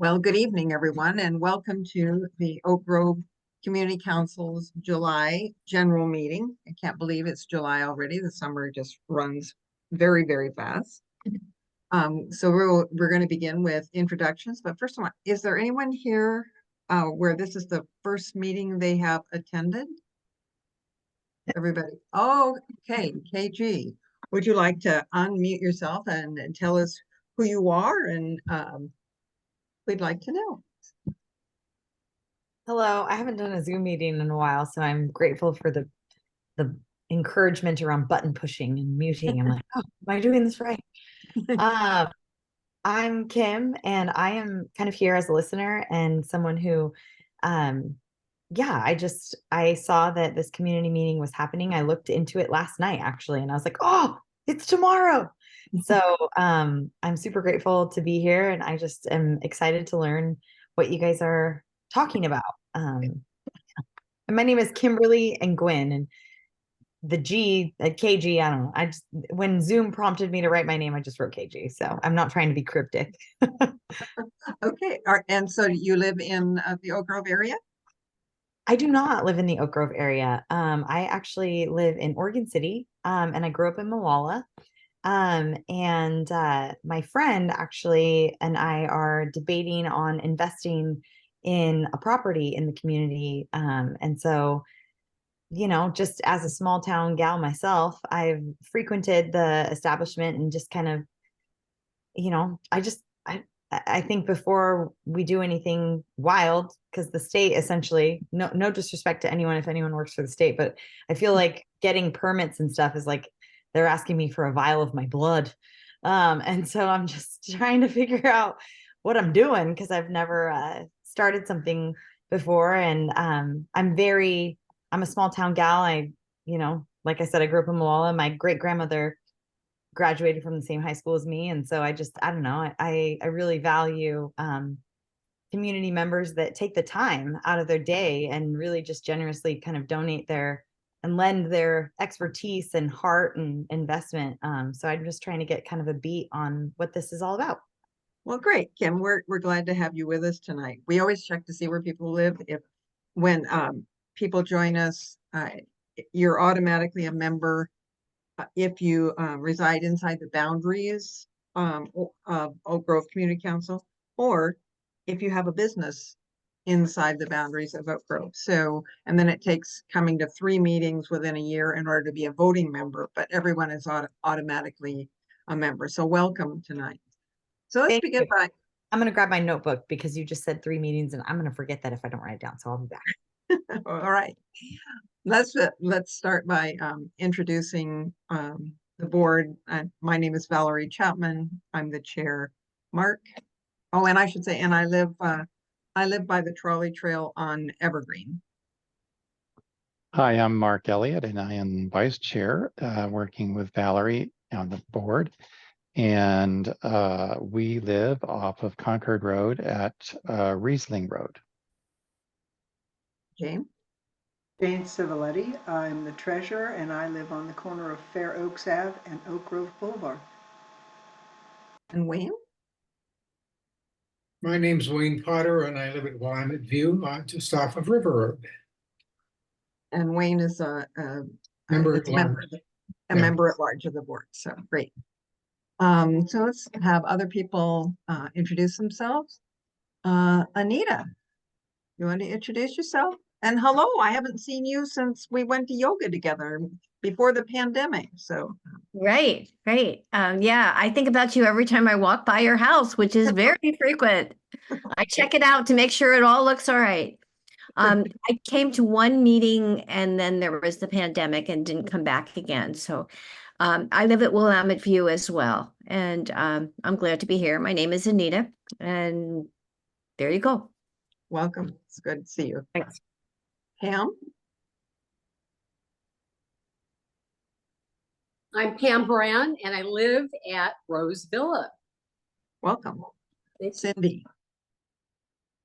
Well, good evening, everyone, and welcome to the Oak Grove Community Council's July general meeting. I can't believe it's July already. The summer just runs very, very fast. So we're going to begin with introductions. But first of all, is there anyone here where this is the first meeting they have attended? Everybody. Oh, okay, KG. Would you like to unmute yourself and tell us who you are and we'd like to know. Hello, I haven't done a Zoom meeting in a while, so I'm grateful for the encouragement around button pushing and muting. I'm like, oh, am I doing this right? I'm Kim, and I am kind of here as a listener and someone who, yeah, I saw that this community meeting was happening. I looked into it last night actually, and I was like, oh, it's tomorrow. So I'm super grateful to be here, and I just am excited to learn what you guys are talking about. And my name is Kimberly and Gwen, and the G at KG, I don't know. When Zoom prompted me to write my name, I just wrote KG. So I'm not trying to be cryptic. Okay. And so you live in the Oak Grove area? I do not live in the Oak Grove area. I actually live in Oregon City, and I grew up in Malala. And my friend actually and I are debating on investing in a property in the community. And so, just as a small town gal myself, I've frequented the establishment and just kind of, I think before we do anything wild, because the state essentially, no disrespect to anyone if anyone works for the state, but I feel like getting permits and stuff is like they're asking me for a vial of my blood. And so I'm just trying to figure out what I'm doing because I've never started something before. And I'm a small town gal. Like I said, I grew up in Malala. My great grandmother graduated from the same high school as me. And so I don't know, I really value community members that take the time out of their day and really just generously kind of donate and lend their expertise and heart and investment. So I'm just trying to get kind of a beat on what this is all about. Well, great, Kim. We're glad to have you with us tonight. We always check to see where people live. When people join us, you're automatically a member if you reside inside the boundaries of Oak Grove Community Council, or if you have a business inside the boundaries of Oak Grove. So, and then it takes coming to 3 meetings within a year in order to be a voting member, but everyone is automatically a member. So welcome tonight. So let's begin by. I'm going to grab my notebook because you just said 3 meetings and I'm going to forget that if I don't write it down. So I'll be back. All right. Let's start by introducing the board. My name is Valerie Chapman. I'm the chair. Mark. Oh, and I should say, and I live by the trolley trail on Evergreen. Hi, I'm Mark Elliott, and I am vice chair, working with Valerie on the board. And we live off of Concord Road at Riesling Road. James. Jane Civiletti. I'm the treasurer, and I live on the corner of Fair Oaks Ave and Oak Grove Boulevard. And Wayne? My name's Wayne Potter, and I live at Willamette View, just off of River Road. And Wayne is a member at large. Member at large of the board. So great. So let's have other people introduce themselves. Anita, you want to introduce yourself? And hello, I haven't seen you since we went to yoga together before the pandemic. So right. Yeah, I think about you every time I walk by your house, which is very frequent. I check it out to make sure it all looks all right. I came to one meeting and then there was the pandemic and didn't come back again. So I live at Willamette View as well. And I'm glad to be here. My name is Anita, and there you go. Welcome. It's good to see you. Thanks. Pam? I'm Pam Brand, and I live at Rose Villa. Welcome. Cindy?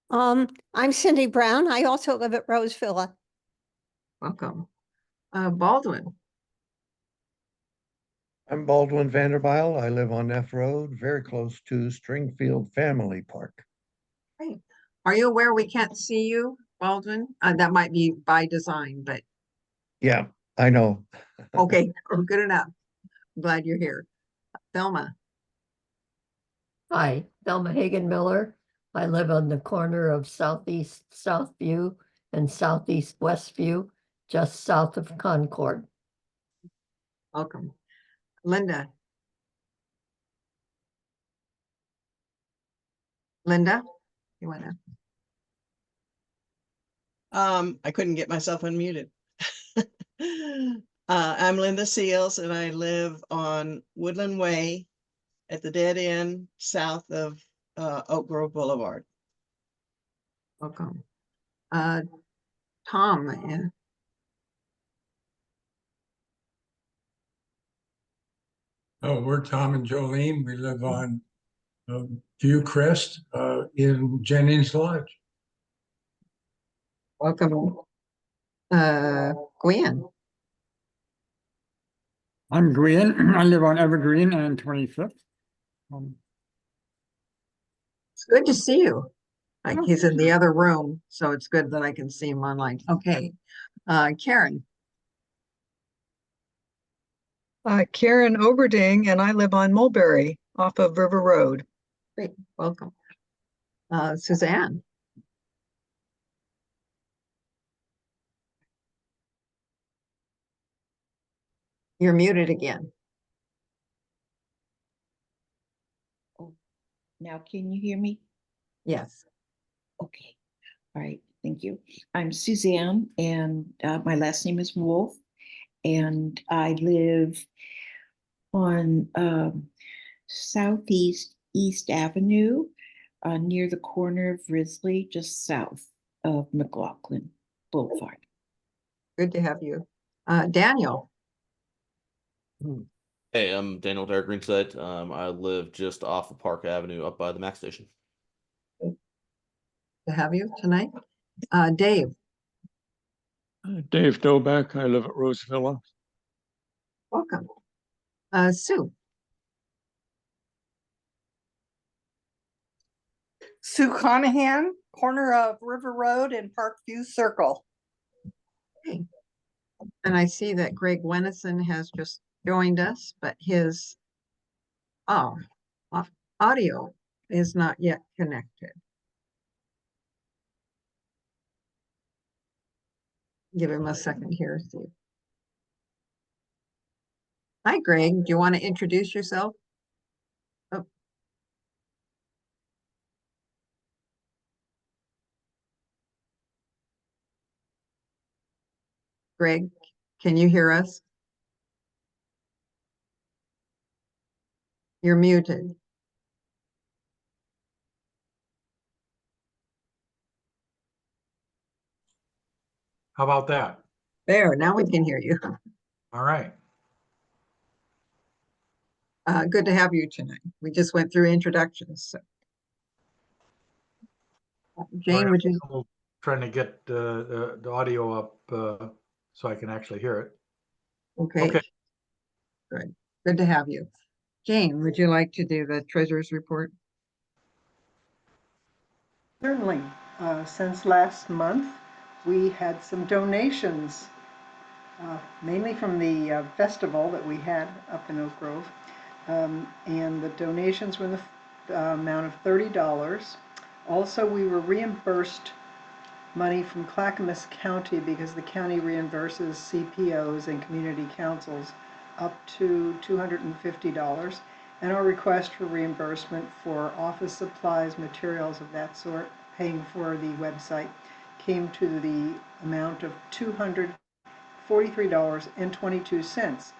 I'm Cindy Brown. I also live at Rose Villa. Welcome. Baldwin? I'm Baldwin Vanderbilt. I live on F Road, very close to Stringfield Family Park. Great. Are you aware we can't see you, Baldwin? That might be by design, but Yeah, I know. okay, good enough. Glad you're here. Thelma, Hi, Thelma Hagen Miller. I live on the corner of Southeast Southview and Southeast Westview, just south of Concord. welcome. Linda. Linda, you wanna? I couldn't get myself unmuted. I'm Linda Seals and I live on Woodland Way at the dead end south of Oak Grove Boulevard. Welcome. Tom, Oh, we're Tom and Jolene. We live on View Crest in Jennings Lodge. welcome. Gwen, I'm Gwen. I live on Evergreen and 25th. it's good to see you. Like Oh, he's in thank the you. other room, so it's good that I can see him online. Okay. Karen, Karen Oberding, and I live on Mulberry off of River Road. great, welcome. Suzanne, you're muted again. Now, can you hear me? Yes. Okay. All right. Thank you. I'm Suzanne, and my last name is Wolf, and I live on Southeast East Avenue near the corner of Risley, just south of McLaughlin Boulevard. Good to have you. Daniel, Hey, I'm Daniel Derek Greenset. I live just off of Park Avenue up by the Mac station. to have you tonight. Dave, Dave Doback. I live at Rose Villa. welcome. Sue, Sue Conahan, corner of River Road and Parkview Circle. okay. And I see that Greg Wennison has just joined us, but his audio is not yet connected. Give him a second here, Steve. Hi, Greg. Do you want to introduce yourself? Oh. Greg, can you hear us? You're muted. How about that? There, now we can hear you. All right. Good to have you tonight. We just went through introductions. So. Jane, would you? I'm trying to get the audio up so I can actually hear it. Okay. Okay. Good. Good to have you. Jane, would you like to do the treasurer's report? Certainly. Since last month, we had some donations, mainly from the festival that we had up in Oak Grove. And the donations were in the amount of $30. Also, we were reimbursed money from Clackamas County because the county reimburses CPOs and community councils up to $250. And our request for reimbursement for office supplies, materials of that sort, paying for the website, came to the amount of $243.22,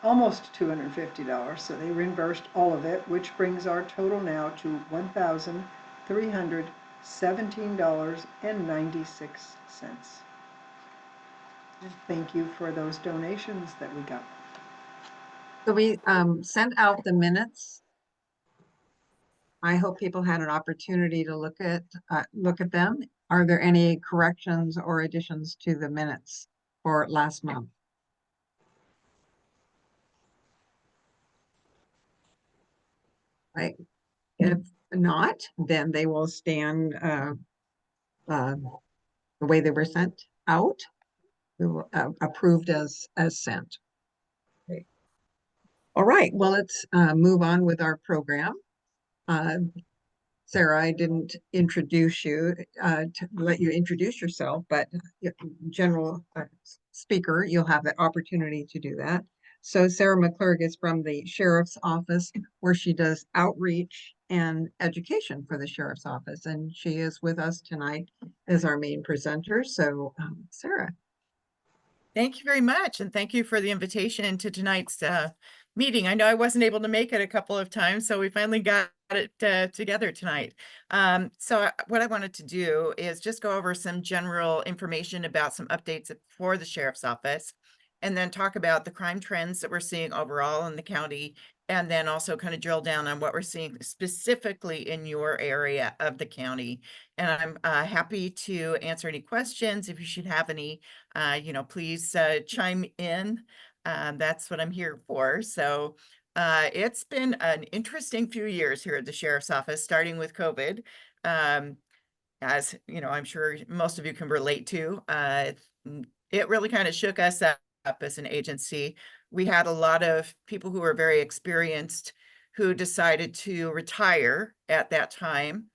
almost $250. So they reimbursed all of it, which brings our total now to $1,317.96. Thank you for those donations that we got. So we sent out the minutes. I hope people had an opportunity to look at them. Are there any corrections or additions to the minutes for last month? Right. If not, then they will stand the way they were sent out, approved as sent. Okay. All right, well, let's move on with our program. Sarah, I didn't introduce you to let you introduce yourself, but general speaker, you'll have the opportunity to do that. So Sarah McClurg is from the Sheriff's Office, where she does outreach and education for the Sheriff's Office, and she is with us tonight as our main presenter. So Sarah. Thank you very much, and thank you for the invitation to tonight's meeting. I know I wasn't able to make it a couple of times, so we finally got it together tonight. What I wanted to do is just go over some general information about some updates for the Sheriff's Office, and then talk about the crime trends that we're seeing overall in the county, and then also kind of drill down on what we're seeing specifically in your area of the county. And I'm happy to answer any questions. If you should have any, please chime in. That's what I'm here for. So it's been an interesting few years here at the Sheriff's Office, starting with COVID. As you know, I'm sure most of you can relate to. It really kind of shook us up as an agency. We had a lot of people who were very experienced who decided to retire at that time,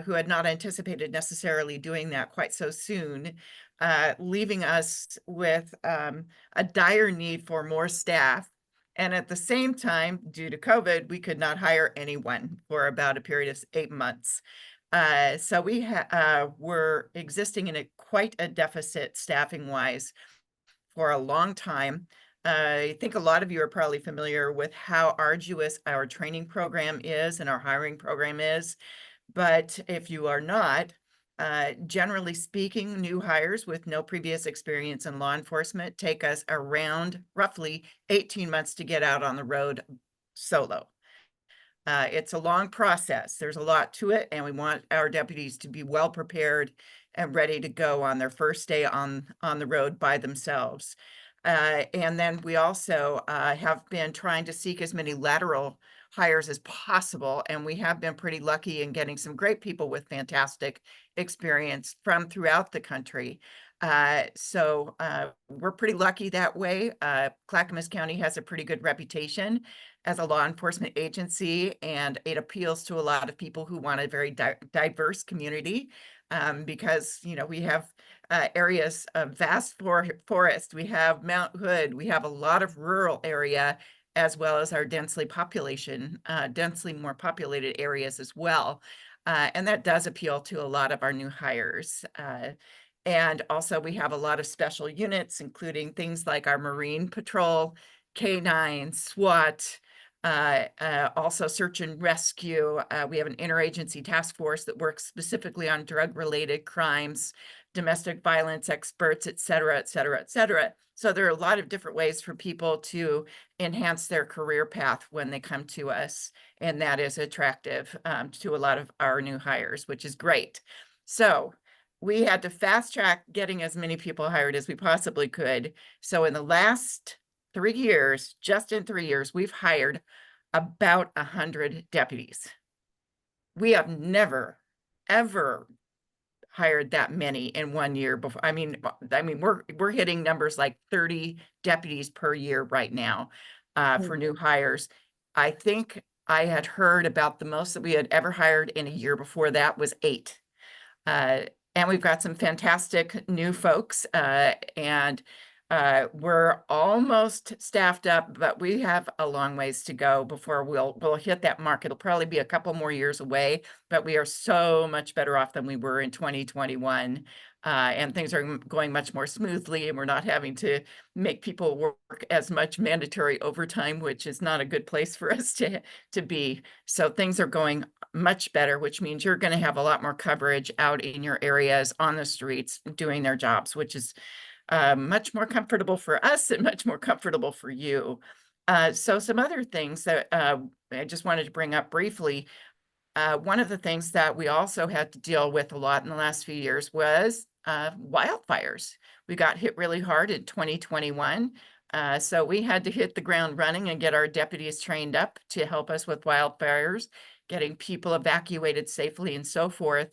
who had not anticipated necessarily doing that quite so soon, leaving us with a dire need for more staff. And at the same time, due to COVID, we could not hire anyone for about a period of 8 months. So we were existing in quite a deficit staffing wise for a long time. I think a lot of you are probably familiar with how arduous our training program is and our hiring program is. But if you are not, generally speaking, new hires with no previous experience in law enforcement take us around roughly 18 months to get out on the road solo. It's a long process. There's a lot to it, and we want our deputies to be well prepared and ready to go on their first day on the road by themselves. And then we also have been trying to seek as many lateral hires as possible, and we have been pretty lucky in getting some great people with fantastic experience from throughout the country. So we're pretty lucky that way. Clackamas County has a pretty good reputation as a law enforcement agency, and it appeals to a lot of people who want a very diverse community, because we have areas of vast forest, we have Mount Hood, we have a lot of rural area, as well as our densely more populated areas as well. And that does appeal to a lot of our new hires. And also we have a lot of special units, including things like our Marine Patrol, K9, SWAT, also search and rescue. We have an interagency task force that works specifically on drug-related crimes, domestic violence experts, et cetera, et cetera, et cetera. So there are a lot of different ways for people to enhance their career path when they come to us, and that is attractive to a lot of our new hires, which is great. So we had to fast track getting as many people hired as we possibly could. So in the last 3 years, just in 3 years, we've hired about 100 deputies. We have never, ever hired that many in 1 year before. I mean, we're hitting numbers like 30 deputies per year right now for new hires. I think I had heard about the most that we had ever hired in a year before that was 8. And we've got some fantastic new folks, and we're almost staffed up, but we have a long ways to go before we'll hit that mark. It'll probably be a couple more years away, but we are so much better off than we were in 2021. And things are going much more smoothly, and we're not having to make people work as much mandatory overtime, which is not a good place for us to be. So things are going much better, which means you're going to have a lot more coverage out in your areas on the streets doing their jobs, which is much more comfortable for us and much more comfortable for you. So some other things that I just wanted to bring up briefly. One of the things that we also had to deal with a lot in the last few years was wildfires. We got hit really hard in 2021. So we had to hit the ground running and get our deputies trained up to help us with wildfires. getting people evacuated safely and so forth.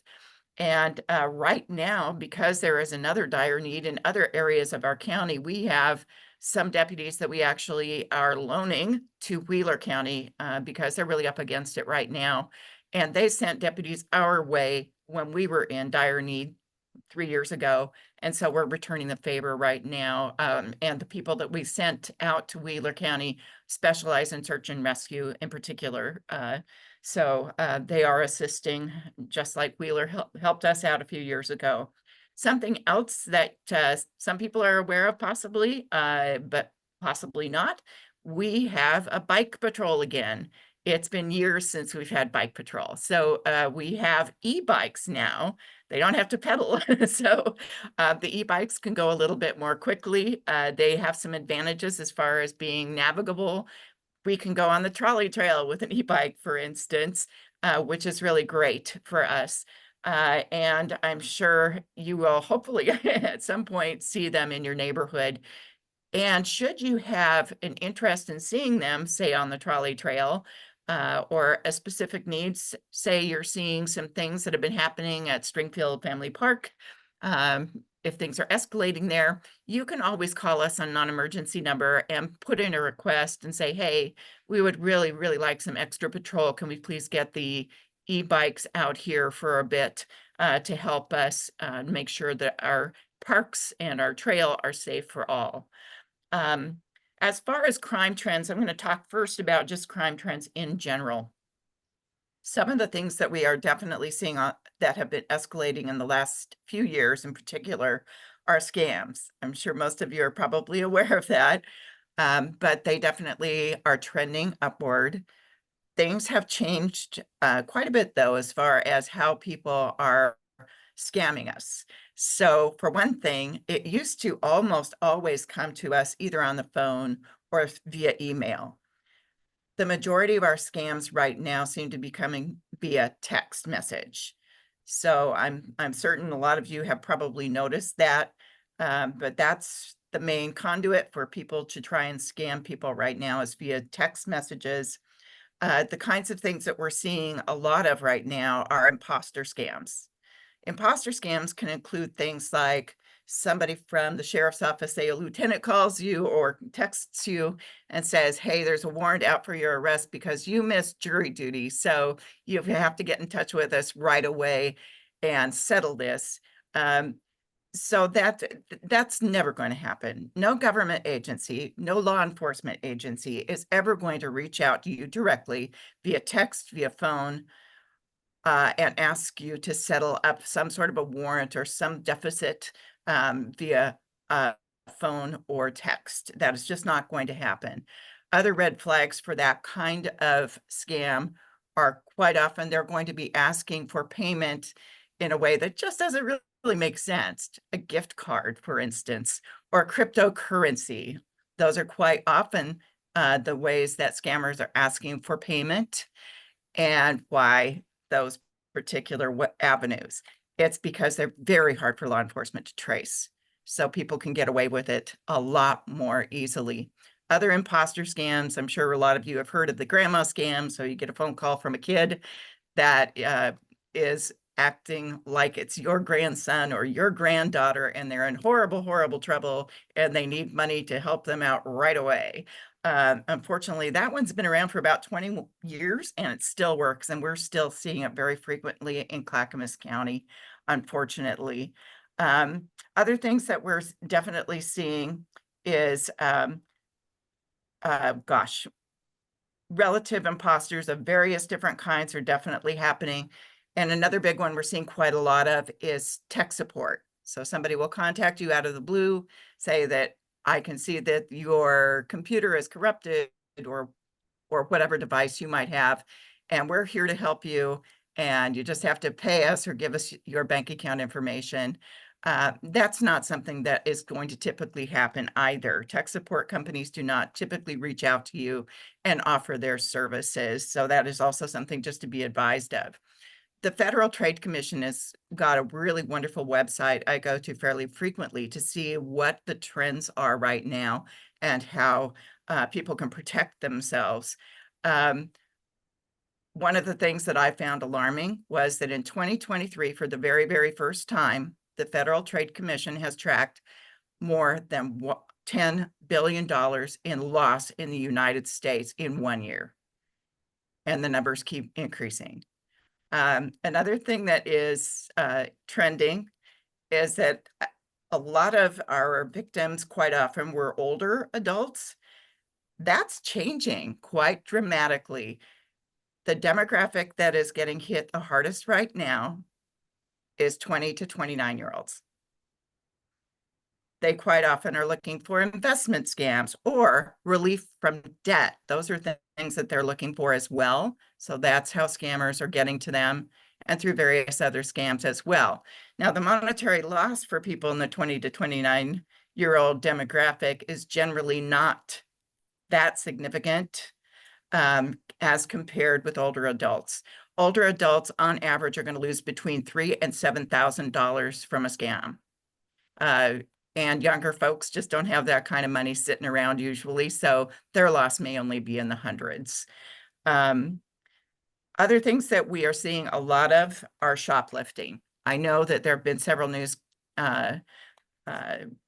And right now, because there is another dire need in other areas of our county, we have some deputies that we actually are loaning to Wheeler County because they're really up against it right now. And they sent deputies our way when we were in dire need 3 years ago. And so we're returning the favor right now. And the people that we sent out to Wheeler County specialize in search and rescue in particular. So they are assisting, just like Wheeler helped us out a few years ago. Something else that some people are aware of possibly, but possibly not, we have a bike patrol again. It's been years since we've had bike patrol. So we have e-bikes now. They don't have to pedal. So the e-bikes can go a little bit more quickly. They have some advantages as far as being navigable. We can go on the trolley trail with an e-bike, for instance, which is really great for us. And I'm sure you will hopefully at some point see them in your neighborhood. And should you have an interest in seeing them, say on the trolley trail, or a specific needs, say you're seeing some things that have been happening at Stringfield Family Park, if things are escalating there, you can always call us on non-emergency number and put in a request and say, hey, we would really, really like some extra patrol. Can we please get the e-bikes out here for a bit to help us make sure that our parks and our trail are safe for all. As far as crime trends, I'm going to talk first about just crime trends in general. Some of the things that we are definitely seeing that have been escalating in the last few years in particular are scams. I'm sure most of you are probably aware of that, but they definitely are trending upward. Things have changed quite a bit, though, as far as how people are scamming us. So for one thing, it used to almost always come to us either on the phone or via email. The majority of our scams right now seem to be coming via text message. So I'm certain a lot of you have probably noticed that, but that's the main conduit for people to try and scam people right now is via text messages. The kinds of things that we're seeing a lot of right now are imposter scams. Imposter scams can include things like somebody from the sheriff's office, say a lieutenant calls you or texts you and says, hey, there's a warrant out for your arrest because you missed jury duty. So you have to get in touch with us right away and settle this. So that's never going to happen. No government agency, no law enforcement agency is ever going to reach out to you directly via text, via phone, and ask you to settle up some sort of a warrant or some deficit via phone or text. That is just not going to happen. Other red flags for that kind of scam are quite often they're going to be asking for payment in a way that just doesn't really make sense. A gift card, for instance, or cryptocurrency. Those are quite often the ways that scammers are asking for payment. And why those particular avenues. It's because they're very hard for law enforcement to trace. So people can get away with it a lot more easily. Other imposter scams, I'm sure a lot of you have heard of the grandma scam. So you get a phone call from a kid that is acting like it's your grandson or your granddaughter and they're in horrible, horrible trouble and they need money to help them out right away. Unfortunately, that one's been around for about 20 years and it still works. And we're still seeing it very frequently in Clackamas County, unfortunately. Other things that we're definitely seeing is, relative imposters of various different kinds are definitely happening. And another big one we're seeing quite a lot of is tech support. So somebody will contact you out of the blue, say that I can see that your computer is corrupted or whatever device you might have, and we're here to help you. And you just have to pay us or give us your bank account information. That's not something that is going to typically happen either. Tech support companies do not typically reach out to you and offer their services. So that is also something just to be advised of. The Federal Trade Commission has got a really wonderful website I go to fairly frequently to see what the trends are right now and how people can protect themselves. one of the things that I found alarming was that in 2023, for the very, very first time, the Federal Trade Commission has tracked more than $10 billion in loss in the United States in 1 year. And the numbers keep increasing. Another thing that is trending is that a lot of our victims quite often were older adults. That's changing quite dramatically. The demographic that is getting hit the hardest right now is 20 to 29-year-olds. They quite often are looking for investment scams or relief from debt. Those are things that they're looking for as well. So that's how scammers are getting to them, and through various other scams as well. Now, the monetary loss for people in the 20 to 29-year-old demographic is generally not that significant as compared with older adults. Older adults on average are going to lose between $3,000 and $7,000 from a scam. And younger folks just don't have that kind of money sitting around usually, so their loss may only be in the hundreds. Other things that we are seeing a lot of are shoplifting. I know that there have been several news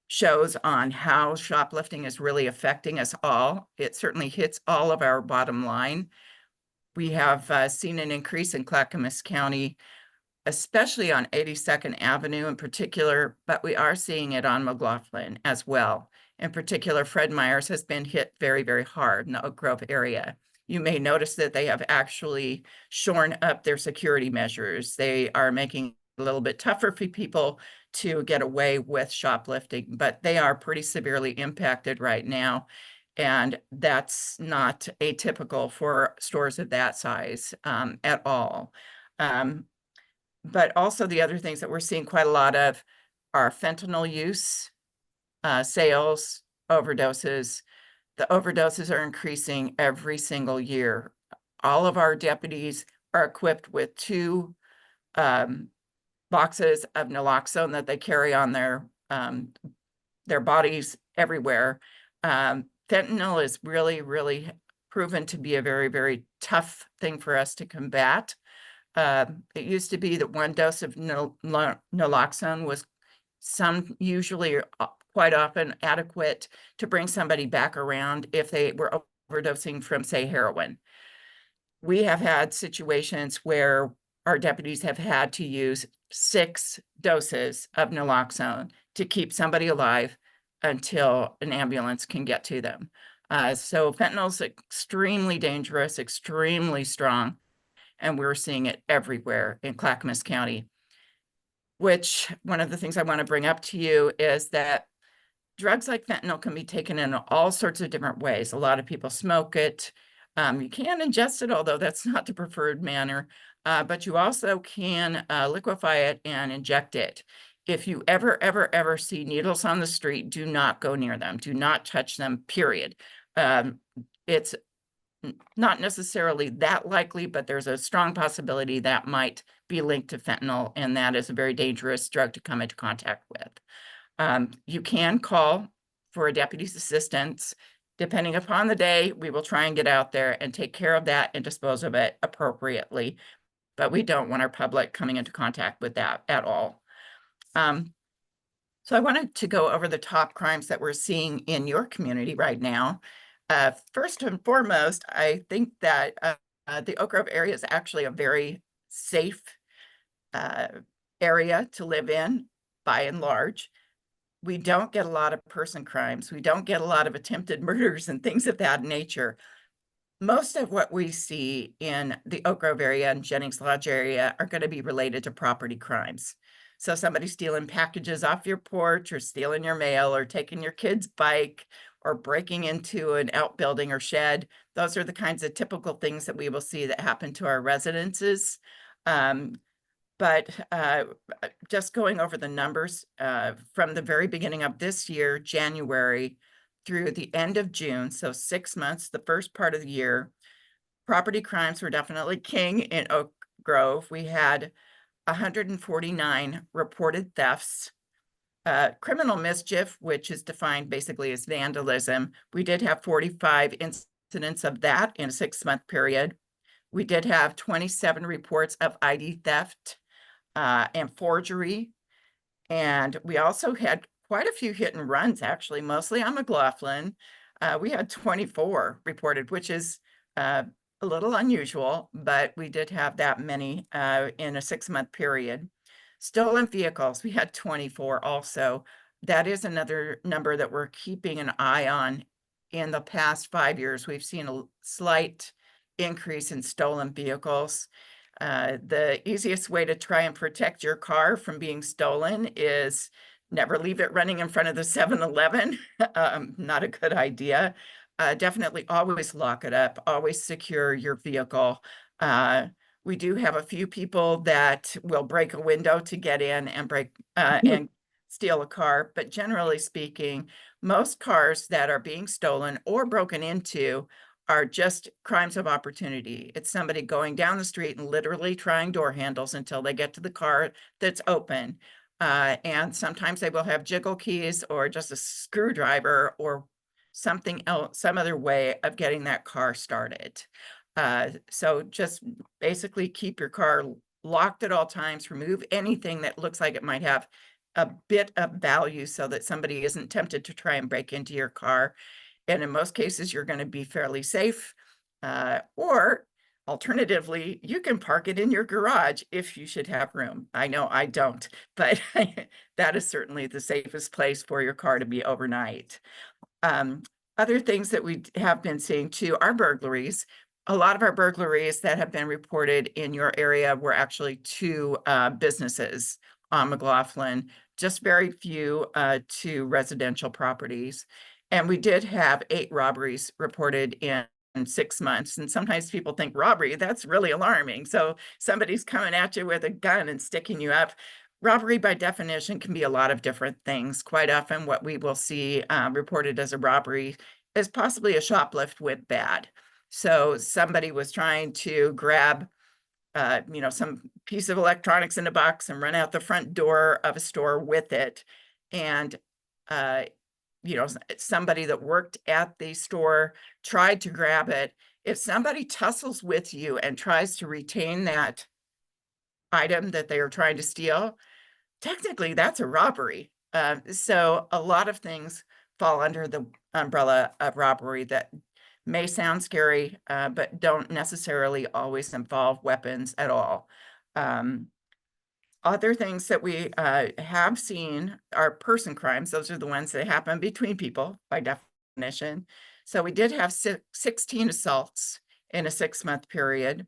shows on how shoplifting is really affecting us all. It certainly hits all of our bottom line. We have seen an increase in Clackamas County, especially on 82nd Avenue in particular, but we are seeing it on McLaughlin as well. In particular, Fred Meyer's has been hit very, very hard in the Oak Grove area. You may notice that they have actually shorn up their security measures. They are making it a little bit tougher for people to get away with shoplifting, but they are pretty severely impacted right now. And that's not atypical for stores of that size at all. But also the other things that we're seeing quite a lot of are fentanyl use, sales, overdoses. The overdoses are increasing every single year. All of our deputies are equipped with 2 boxes of naloxone that they carry on their bodies everywhere. Fentanyl is really, really proven to be a very, very tough thing for us to combat. It used to be that 1 dose of naloxone was usually quite often adequate to bring somebody back around if they were overdosing from, say, heroin. We have had situations where our deputies have had to use 6 doses of naloxone to keep somebody alive until an ambulance can get to them. So fentanyl is extremely dangerous, extremely strong, and we're seeing it everywhere in Clackamas County. Which, one of the things I want to bring up to you is that drugs like fentanyl can be taken in all sorts of different ways. A lot of people smoke it. You can ingest it, although that's not the preferred manner, but you also can liquefy it and inject it. If you ever see needles on the street, do not go near them. Do not touch them, period. It's not necessarily that likely, but there's a strong possibility that might be linked to fentanyl, and that is a very dangerous drug to come into contact with. You can call for a deputy's assistance. Depending upon the day, we will try and get out there and take care of that and dispose of it appropriately, but we don't want our public coming into contact with that at all. So I wanted to go over the top crimes that we're seeing in your community right now. First and foremost, I think that the Oak Grove area is actually a very safe area to live in, by and large. We don't get a lot of person crimes. We don't get a lot of attempted murders and things of that nature. Most of what we see in the Oak Grove area and Jennings Lodge area are going to be related to property crimes. So somebody stealing packages off your porch, or stealing your mail, or taking your kid's bike, or breaking into an outbuilding or shed. Those are the kinds of typical things that we will see that happen to our residences. But just going over the numbers from the very beginning of this year, January, through the end of June, so 6 months, the first part of the year, property crimes were definitely king in Oak Grove. We had 149 reported thefts. Criminal mischief, which is defined basically as vandalism, we did have 45 incidents of that in a 6-month period. We did have 27 reports of ID theft and forgery. And we also had quite a few hit and runs, actually, mostly on McLaughlin. We had 24 reported, which is a little unusual, but we did have that many in a 6-month period. Stolen vehicles, we had 24 also. That is another number that we're keeping an eye on. In the past 5 years, we've seen a slight increase in stolen vehicles. The easiest way to try and protect your car from being stolen is never leave it running in front of the 7-Eleven. Not a good idea. Definitely always lock it up, always secure your vehicle. We do have a few people that will break a window to get in and and steal a car, but generally speaking, most cars that are being stolen or broken into are just crimes of opportunity. It's somebody going down the street and literally trying door handles until they get to the car that's open. And sometimes they will have jiggle keys or just a screwdriver or something else, some other way of getting that car started. So just basically keep your car locked at all times, remove anything that looks like it might have a bit of value so that somebody isn't tempted to try and break into your car. And in most cases, you're going to be fairly safe. Or alternatively, you can park it in your garage if you should have room. I know I don't, but that is certainly the safest place for your car to be overnight. Other things that we have been seeing too are burglaries. A lot of our burglaries that have been reported in your area were actually to businesses on McLaughlin, just very few to residential properties. And we did have 8 robberies reported in 6 months. And sometimes people think robbery, that's really alarming. So somebody's coming at you with a gun and sticking you up. Robbery by definition can be a lot of different things. Quite often what we will see reported as a robbery is possibly a shoplift went bad. So somebody was trying to grab some piece of electronics in a box and run out the front door of a store with it. And somebody that worked at the store tried to grab it. If somebody tussles with you and tries to retain that item that they are trying to steal, technically that's a robbery. So a lot of things fall under the umbrella of robbery that may sound scary, but don't necessarily always involve weapons at all. Other things that we have seen are person crimes. Those are the ones that happen between people by definition. So we did have 16 assaults in a 6-month period.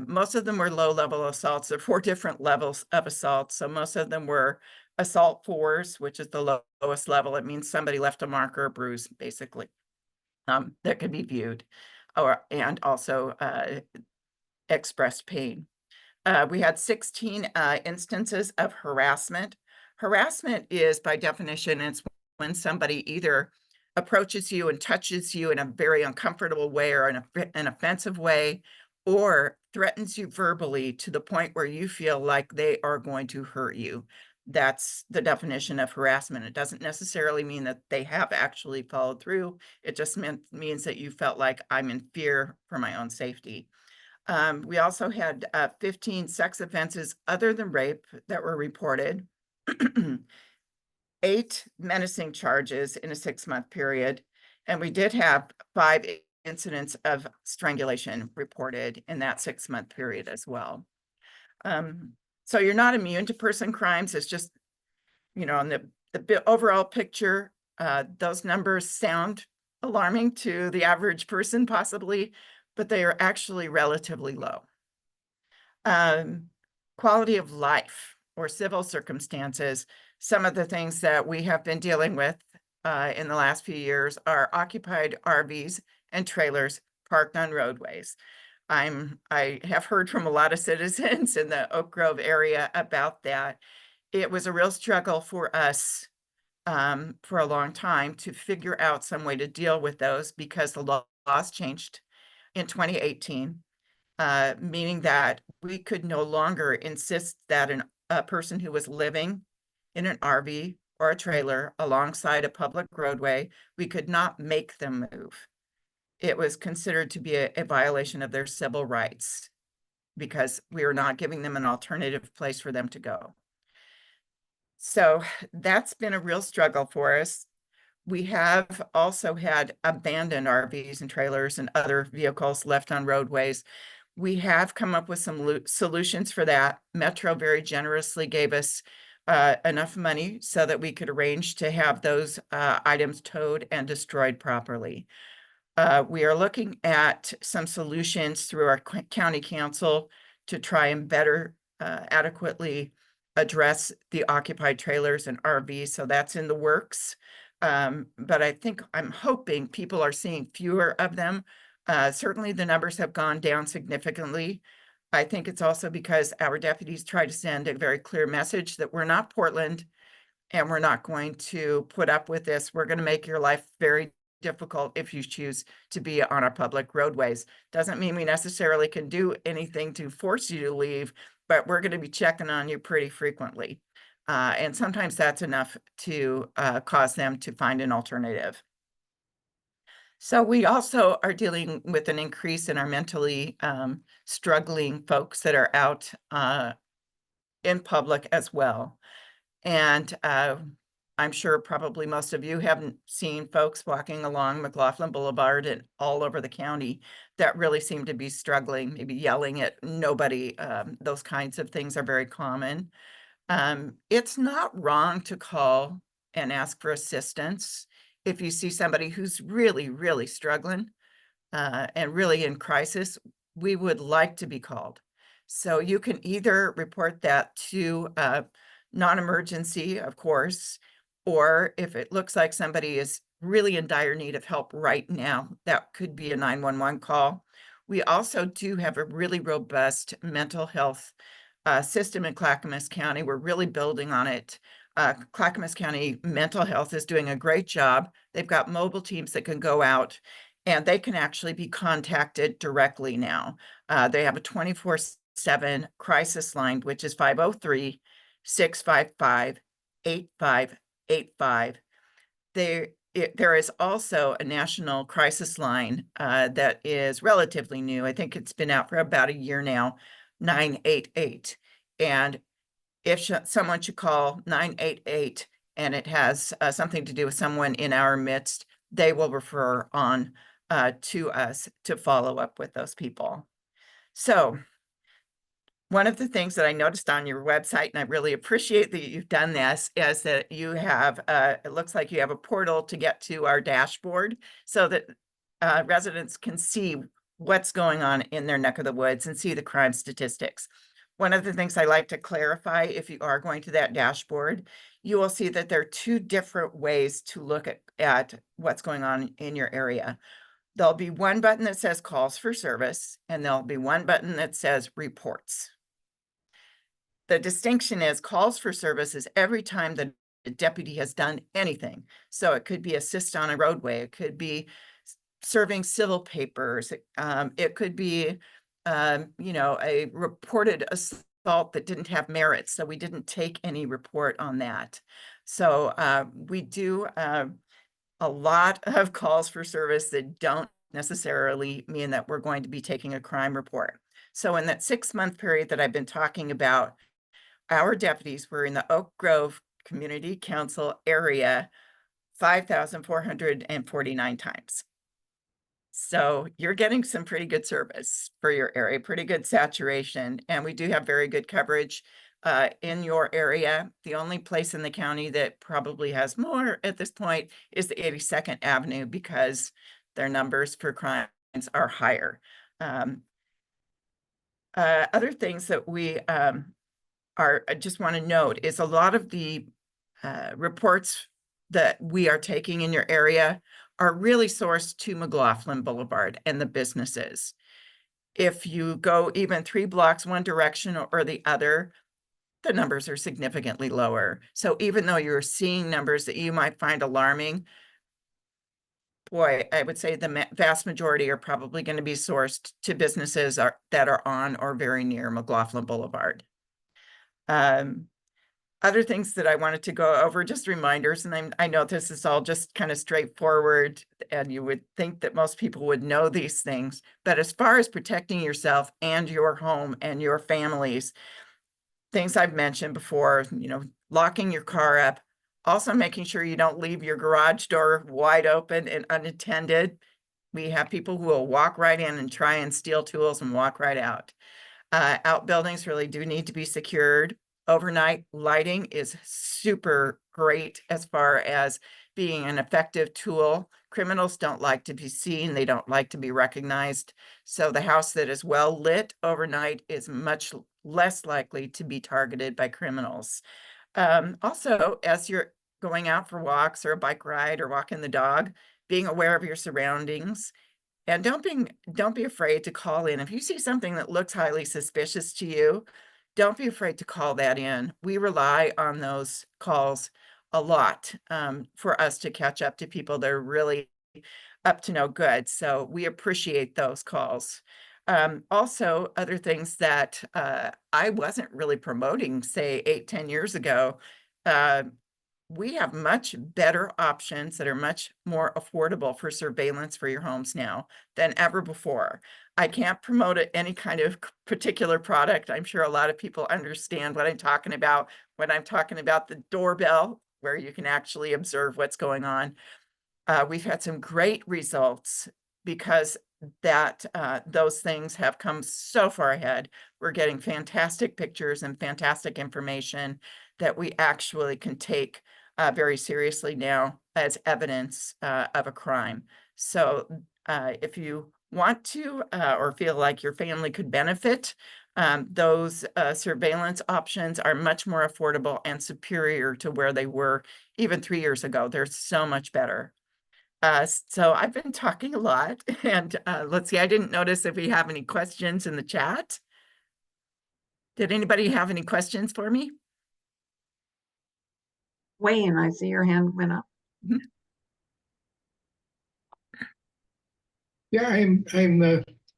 Most of them were low-level assaults. There are 4 different levels of assault. So most of them were assault 4s, which is the lowest level. It means somebody left a mark or a bruise, basically, that could be viewed, and also expressed pain. We had 16 instances of harassment. Harassment is, by definition, it's when somebody either approaches you and touches you in a very uncomfortable way or in an offensive way, or threatens you verbally to the point where you feel like they are going to hurt you. That's the definition of harassment. It doesn't necessarily mean that they have actually followed through. It just means that you felt like I'm in fear for my own safety. We also had 15 sex offenses other than rape that were reported, 8 menacing charges in a 6-month period, and we did have 5 incidents of strangulation reported in that 6-month period as well. So you're not immune to person crimes. It's just, in the overall picture, those numbers sound alarming to the average person possibly, but they are actually relatively low. Quality of life or civil circumstances. Some of the things that we have been dealing with in the last few years are occupied RVs and trailers parked on roadways. I have heard from a lot of citizens in the Oak Grove area about that. It was a real struggle for us for a long time to figure out some way to deal with those because the laws changed in 2018, meaning that we could no longer insist that a person who was living in an RV or a trailer alongside a public roadway, we could not make them move. it was considered to be a violation of their civil rights because we are not giving them an alternative place for them to go. So that's been a real struggle for us. We have also had abandoned RVs and trailers and other vehicles left on roadways. We have come up with some solutions for that. Metro very generously gave us enough money so that we could arrange to have those items towed and destroyed properly. We are looking at some solutions through our county council to try and better adequately address the occupied trailers and RVs. So that's in the works. But I'm hoping people are seeing fewer of them. Certainly the numbers have gone down significantly. I think it's also because our deputies try to send a very clear message that we're not Portland and we're not going to put up with this. We're going to make your life very difficult if you choose to be on our public roadways. Doesn't mean we necessarily can do anything to force you to leave, but we're going to be checking on you pretty frequently. And sometimes that's enough to cause them to find an alternative. So we also are dealing with an increase in our mentally struggling folks that are out in public as well. And I'm sure probably most of you haven't seen folks walking along McLaughlin Boulevard and all over the county that really seem to be struggling, maybe yelling at nobody. Those kinds of things are very common. It's not wrong to call and ask for assistance if you see somebody who's really, really struggling and really in crisis. We would like to be called. So you can either report that to non-emergency, of course, or if it looks like somebody is really in dire need of help right now, that could be a 911 call. We also do have a really robust mental health system in Clackamas County. We're really building on it. Clackamas County Mental Health is doing a great job. They've got mobile teams that can go out and they can actually be contacted directly now. They have a 24/7 crisis line, which is 503-655-8585. There is also a national crisis line that is relatively new. I think it's been out for about a year now, 988. And if someone should call 988 and it has something to do with someone in our midst, they will refer on to us to follow up with those people. So one of the things that I noticed on your website, and I really appreciate that you've done this, is that you have, it looks like you have a portal to get to our dashboard so that residents can see what's going on in their neck of the woods and see the crime statistics. One of the things I like to clarify, if you are going to that dashboard, you will see that there are two different ways to look at what's going on in your area. There'll be one button that says calls for service, and there'll be one button that says reports. The distinction is calls for service is every time the deputy has done anything. So it could be assist on a roadway. It could be serving civil papers. It could be, a reported assault that didn't have merit. So we didn't take any report on that. So we do a lot of calls for service that don't necessarily mean that we're going to be taking a crime report. So in that 6-month period that I've been talking about, our deputies were in the Oak Grove Community Council area 5,449 times. So you're getting some pretty good service for your area, pretty good saturation, and we do have very good coverage in your area. The only place in the county that probably has more at this point is the 82nd Avenue because their numbers for crimes are higher. Other things that we I just want to note is a lot of the reports that we are taking in your area are really sourced to McLaughlin Boulevard and the businesses. If you go even 3 blocks one direction or the other, the numbers are significantly lower. So even though you're seeing numbers that you might find alarming, boy, I would say the vast majority are probably going to be sourced to businesses that are on or very near McLaughlin Boulevard. other things that I wanted to go over, just reminders, and I know this is all just kind of straightforward, and you would think that most people would know these things, but as far as protecting yourself and your home and your families, things I've mentioned before, locking your car up, also making sure you don't leave your garage door wide open and unattended. We have people who will walk right in and try and steal tools and walk right out. Outbuildings really do need to be secured. Overnight lighting is super great as far as being an effective tool. Criminals don't like to be seen. They don't like to be recognized. So the house that is well lit overnight is much less likely to be targeted by criminals. Also, as you're going out for walks or a bike ride or walking the dog, being aware of your surroundings. And don't be afraid to call in. If you see something that looks highly suspicious to you, don't be afraid to call that in. We rely on those calls a lot for us to catch up to people that are really up to no good. So we appreciate those calls. Also, other things that I wasn't really promoting, say 8-10 years ago, we have much better options that are much more affordable for surveillance for your homes now than ever before. I can't promote any kind of particular product. I'm sure a lot of people understand what I'm talking about when I'm talking about the doorbell, where you can actually observe what's going on. We've had some great results because those things have come so far ahead. We're getting fantastic pictures and fantastic information that we actually can take very seriously now as evidence of a crime. So if you want to or feel like your family could benefit, those surveillance options are much more affordable and superior to where they were even 3 years ago. They're so much better. So I've been talking a lot, and let's see, I didn't notice if we have any questions in the chat. Did anybody have any questions for me? Wayne, I see your hand went up. Yeah, I'm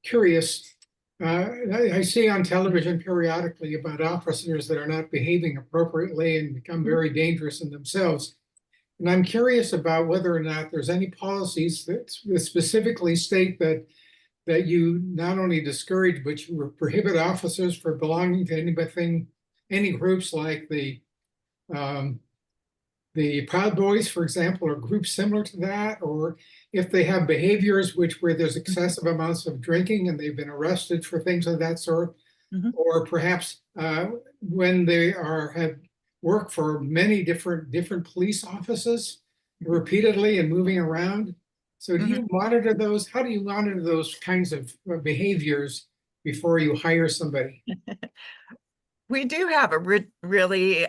curious. I see on television periodically about officers that are not behaving appropriately and become very dangerous in themselves. And I'm curious about whether or not there's any policies that specifically state that you not only discourage, but you prohibit officers from belonging to any groups like the Proud Boys, for example, or groups similar to that, or if they have behaviors where there's excessive amounts of drinking and they've been arrested for things of that sort, or perhaps when they have worked for many different police offices repeatedly and moving around. So do you monitor those? How do you monitor those kinds of behaviors before you hire somebody? We do have a really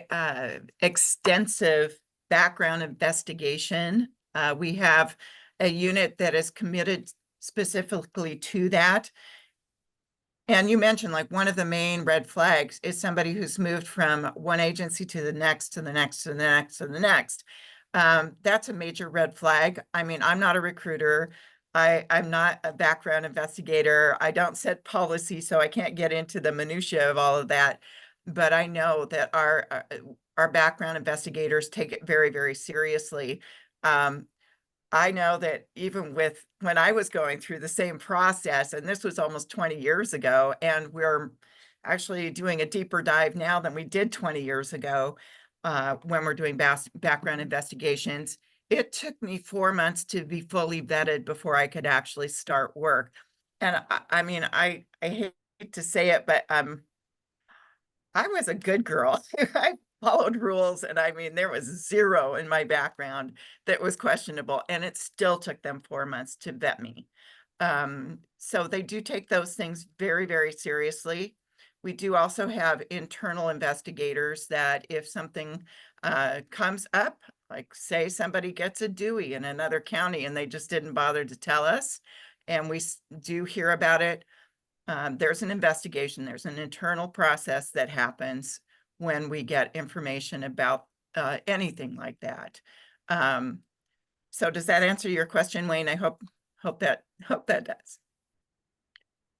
extensive background investigation. We have a unit that is committed specifically to that. And you mentioned like one of the main red flags is somebody who's moved from one agency to the next, to the next, to the next, to the next. That's a major red flag. I mean, I'm not a recruiter. I'm not a background investigator. I don't set policy, so I can't get into the minutia of all of that. But I know that our background investigators take it very, very seriously. I know that even when I was going through the same process, and this was almost 20 years ago, and we're actually doing a deeper dive now than we did 20 years ago when we're doing background investigations. It took me 4 months to be fully vetted before I could actually start work. And I mean, I hate to say it, but I was a good girl. I followed rules, and I mean, there was zero in my background that was questionable, and it still took them 4 months to vet me. So they do take those things very, very seriously. We do also have internal investigators that if something comes up, like say somebody gets a Dewey in another county and they just didn't bother to tell us, and we do hear about it, there's an investigation, there's an internal process that happens when we get information about anything like that. So does that answer your question, Wayne? I hope that does.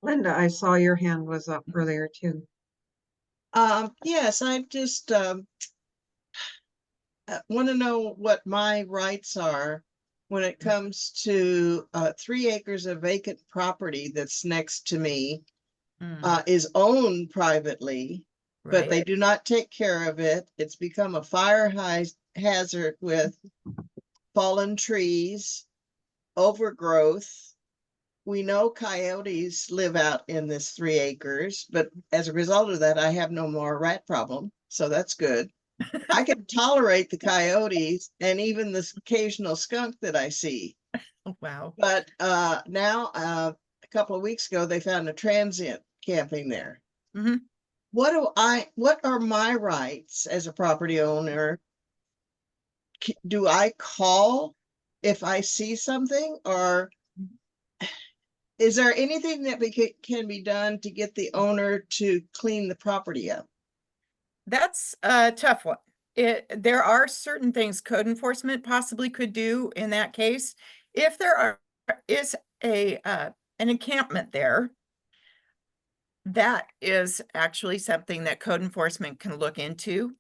Linda, I saw your hand was up earlier too. Yes, I'm just want to know what my rights are when it comes to 3 acres of vacant property that's next to me, is owned privately, but they do not take care of it. It's become a fire hazard with fallen trees, overgrowth. We know coyotes live out in this 3 acres, but as a result of that, I have no more rat problem. So that's good. I can tolerate the coyotes and even the occasional skunk that I see. Wow. But now, a couple of weeks ago, they found a transient camping there. What are my rights as a property owner? Do I call if I see something, or is there anything that can be done to get the owner to clean the property up? That's a tough one. There are certain things code enforcement possibly could do in that case. If is an encampment there, that is actually something that code enforcement can look into.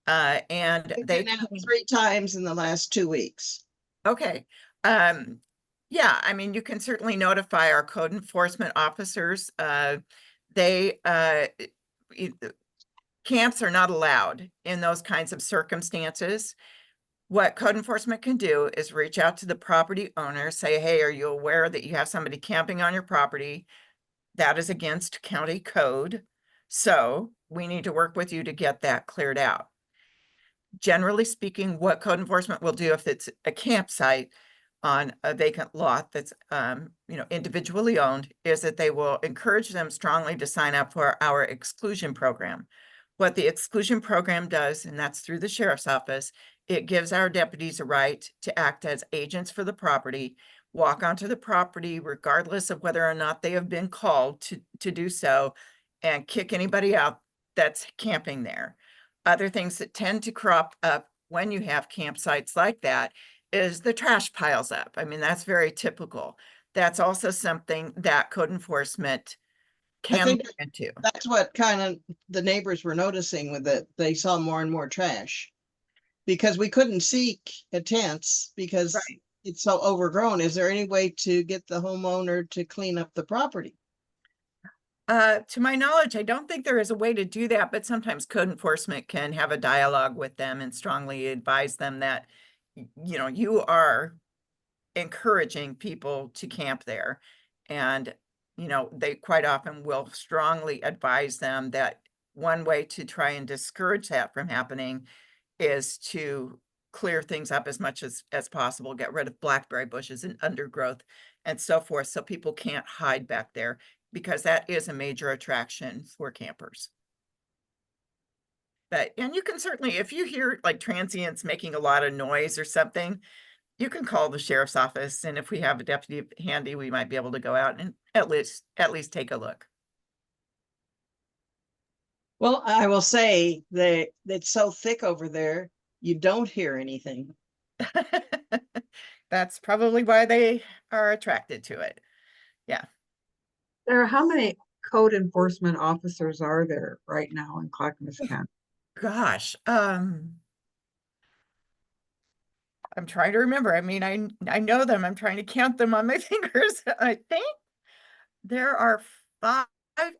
And They've been out 3 times in the last 2 weeks. Okay. Yeah, I mean, you can certainly notify our code enforcement officers. Camps are not allowed in those kinds of circumstances. What code enforcement can do is reach out to the property owner, say, hey, are you aware that you have somebody camping on your property? That is against county code. So we need to work with you to get that cleared out. Generally speaking, what code enforcement will do if it's a campsite on a vacant lot that's individually owned, is that they will encourage them strongly to sign up for our exclusion program. What the exclusion program does, and that's through the sheriff's office, it gives our deputies a right to act as agents for the property, walk onto the property regardless of whether or not they have been called to do so, and kick anybody out that's camping there. Other things that tend to crop up when you have campsites like that is the trash piles up. I mean, that's very typical. That's also something that code enforcement can look into. That's what kind of the neighbors were noticing with it. They saw more and more trash because we couldn't see tents because it's so overgrown. Is there any way to get the homeowner to clean up the property? To my knowledge, I don't think there is a way to do that, but sometimes code enforcement can have a dialogue with them and strongly advise them that, you are encouraging people to camp there. And, they quite often will strongly advise them that one way to try and discourage that from happening is to clear things up as much as possible, get rid of blackberry bushes and undergrowth and so forth, so people can't hide back there, because that is a major attraction for campers. And you can certainly, if you hear like transients making a lot of noise or something, you can call the sheriff's office, and if we have a deputy handy, we might be able to go out and at least take a look. Well, I will say that it's so thick over there, you don't hear anything. That's probably why they are attracted to it. Yeah. Sarah, how many code enforcement officers are there right now in Clackamas County? Gosh, I'm trying to remember. I mean, I know them. I'm trying to count them on my fingers. I think there are 5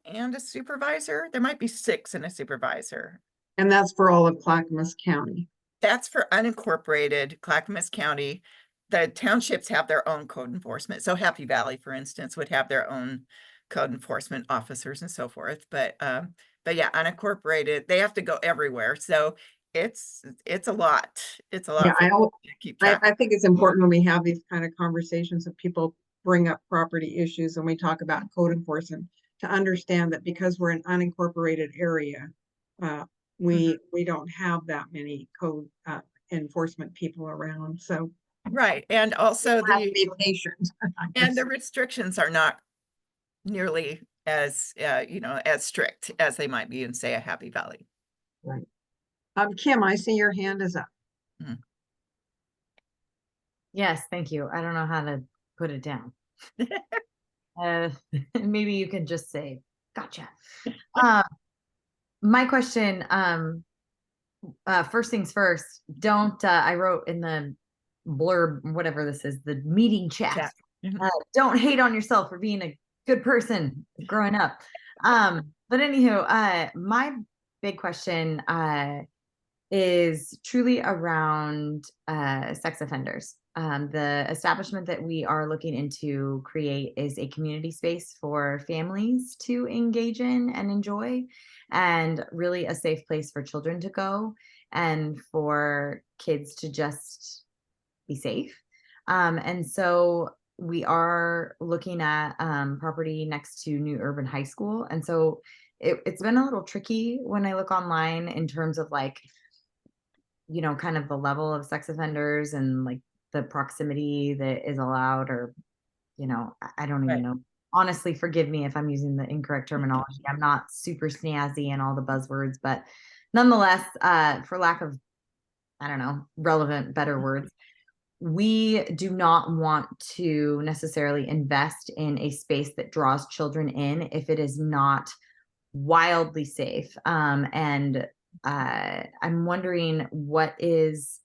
and a supervisor. There might be 6 and a supervisor. And that's for all of Clackamas County. That's for unincorporated Clackamas County. The townships have their own code enforcement. So Happy Valley, for instance, would have their own code enforcement officers and so forth. But yeah, unincorporated, they have to go everywhere. So it's a lot. It's a lot. Yeah, to keep track. I think it's important when we have these kind of conversations and people bring up property issues and we talk about code enforcement, to understand that because we're an unincorporated area, we don't have that many code enforcement people around. So right, and also be patient. And the restrictions are not nearly as as strict as they might be in, say, a Happy Valley. Right. Kim, I see your hand is up. Yes, thank you. I don't know how to put it down. Maybe you can just say, gotcha. My question, first things first, don't, I wrote in the blurb, whatever this is, the meeting chat, don't hate on yourself for being a good person growing up. But anywho, my big question, is truly around sex offenders. The establishment that we are looking into create is a community space for families to engage in and enjoy, and really a safe place for children to go and for kids to just be safe. And so we are looking at property next to New Urban High School. And so it's been a little tricky when I look online in terms of like, you know, kind of the level of sex offenders and like the proximity that is allowed, or, you know, I don't even know. Honestly, forgive me if I'm using the incorrect terminology. I'm not super snazzy and all the buzzwords, but nonetheless, for lack of, I don't know, relevant, better words, we do not want to necessarily invest in a space that draws children in if it is not wildly safe. And I'm wondering what is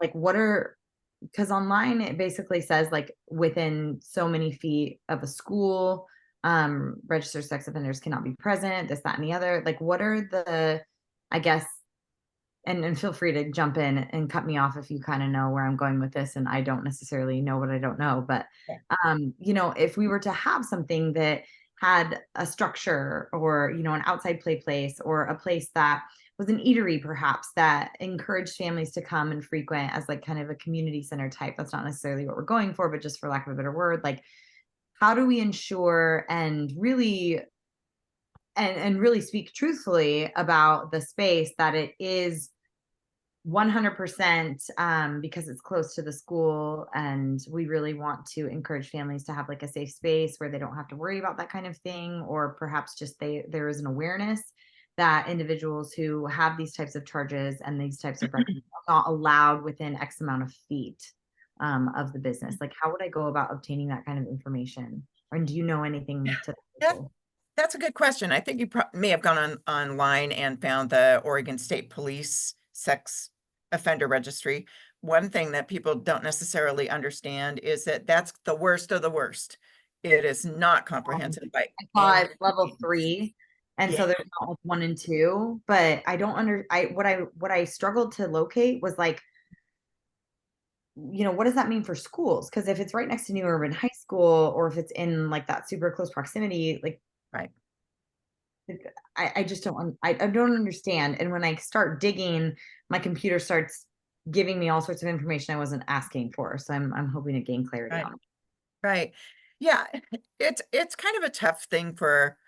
like, what are, because online it basically says like within so many feet of a school, registered sex offenders cannot be present, this, that, and the other. Like, what are the, I guess, and feel free to jump in and cut me off if you kind of know where I'm going with this and I don't necessarily know what I don't know. But you know, if we were to have something that had a structure, or, you know, an outside play place, or a place that was an eatery perhaps that encouraged families to come and frequent as like kind of a community center type. That's not necessarily what we're going for, but just for lack of a better word, like how do we ensure and really really speak truthfully about the space that it is 100%, because it's close to the school, and we really want to encourage families to have like a safe space where they don't have to worry about that kind of thing, or perhaps just there is an awareness that individuals who have these types of charges and these types of records are not allowed within X amount of feet of the business. Like, how would I go about obtaining that kind of information? Or do you know anything to that? That's a good question. I think you may have gone online and found the Oregon State Police sex offender registry. One thing that people don't necessarily understand is that that's the worst of the worst. It is not comprehensive. I saw it's level 3. And so there's not like 1 and 2, but I don't what I struggled to locate was like, you know, what does that mean for schools? Because if it's right next to New Urban High School, or if it's in like that super close proximity, like, right. I just don't, I don't understand. And when I start digging, my computer starts giving me all sorts of information I wasn't asking for. So I'm hoping to gain clarity on it. Right. Yeah. It's kind of a tough thing for,